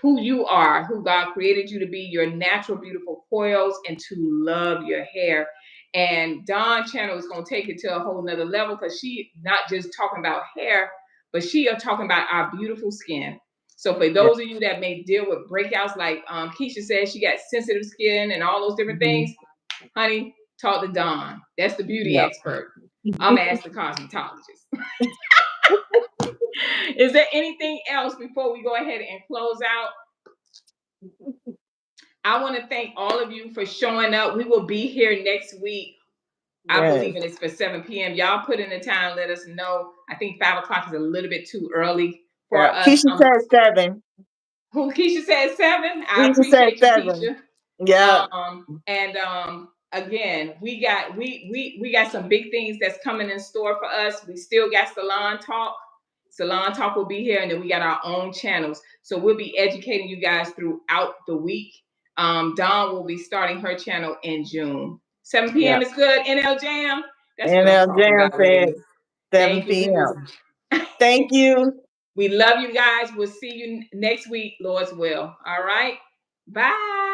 who you are, who God created you to be, your natural, beautiful coils, and to love your hair. And Daun channel is going to take it to a whole nother level, because she not just talking about hair, but she are talking about our beautiful skin. So for those of you that may deal with breakouts, like Keisha said, she got sensitive skin and all those different things, honey, talk to Daun. That's the beauty expert. I'm gonna ask the cosmetologist. Is there anything else before we go ahead and close out? I want to thank all of you for showing up. We will be here next week. I believe it's for 7 p.m. Y'all put in the time, let us know. I think 5 o'clock is a little bit too early for us. Keisha said 7. Who Keisha said 7? I Keisha appreciate said you, 7. Keisha. Yeah. And again, we got some big things that's coming in store for us. We still got Salon Talk. Salon Talk will be here, and then we got our own channels. So we'll be educating you guys throughout the week. Daun will be starting her channel in June. 7 p.m. is good. NL Jam. That's what I'm NL talking Jam about, said ladies. 7 Thank you. p.m. Thank you. We love you guys. We'll see you next week, Lord's will. All right. Bye.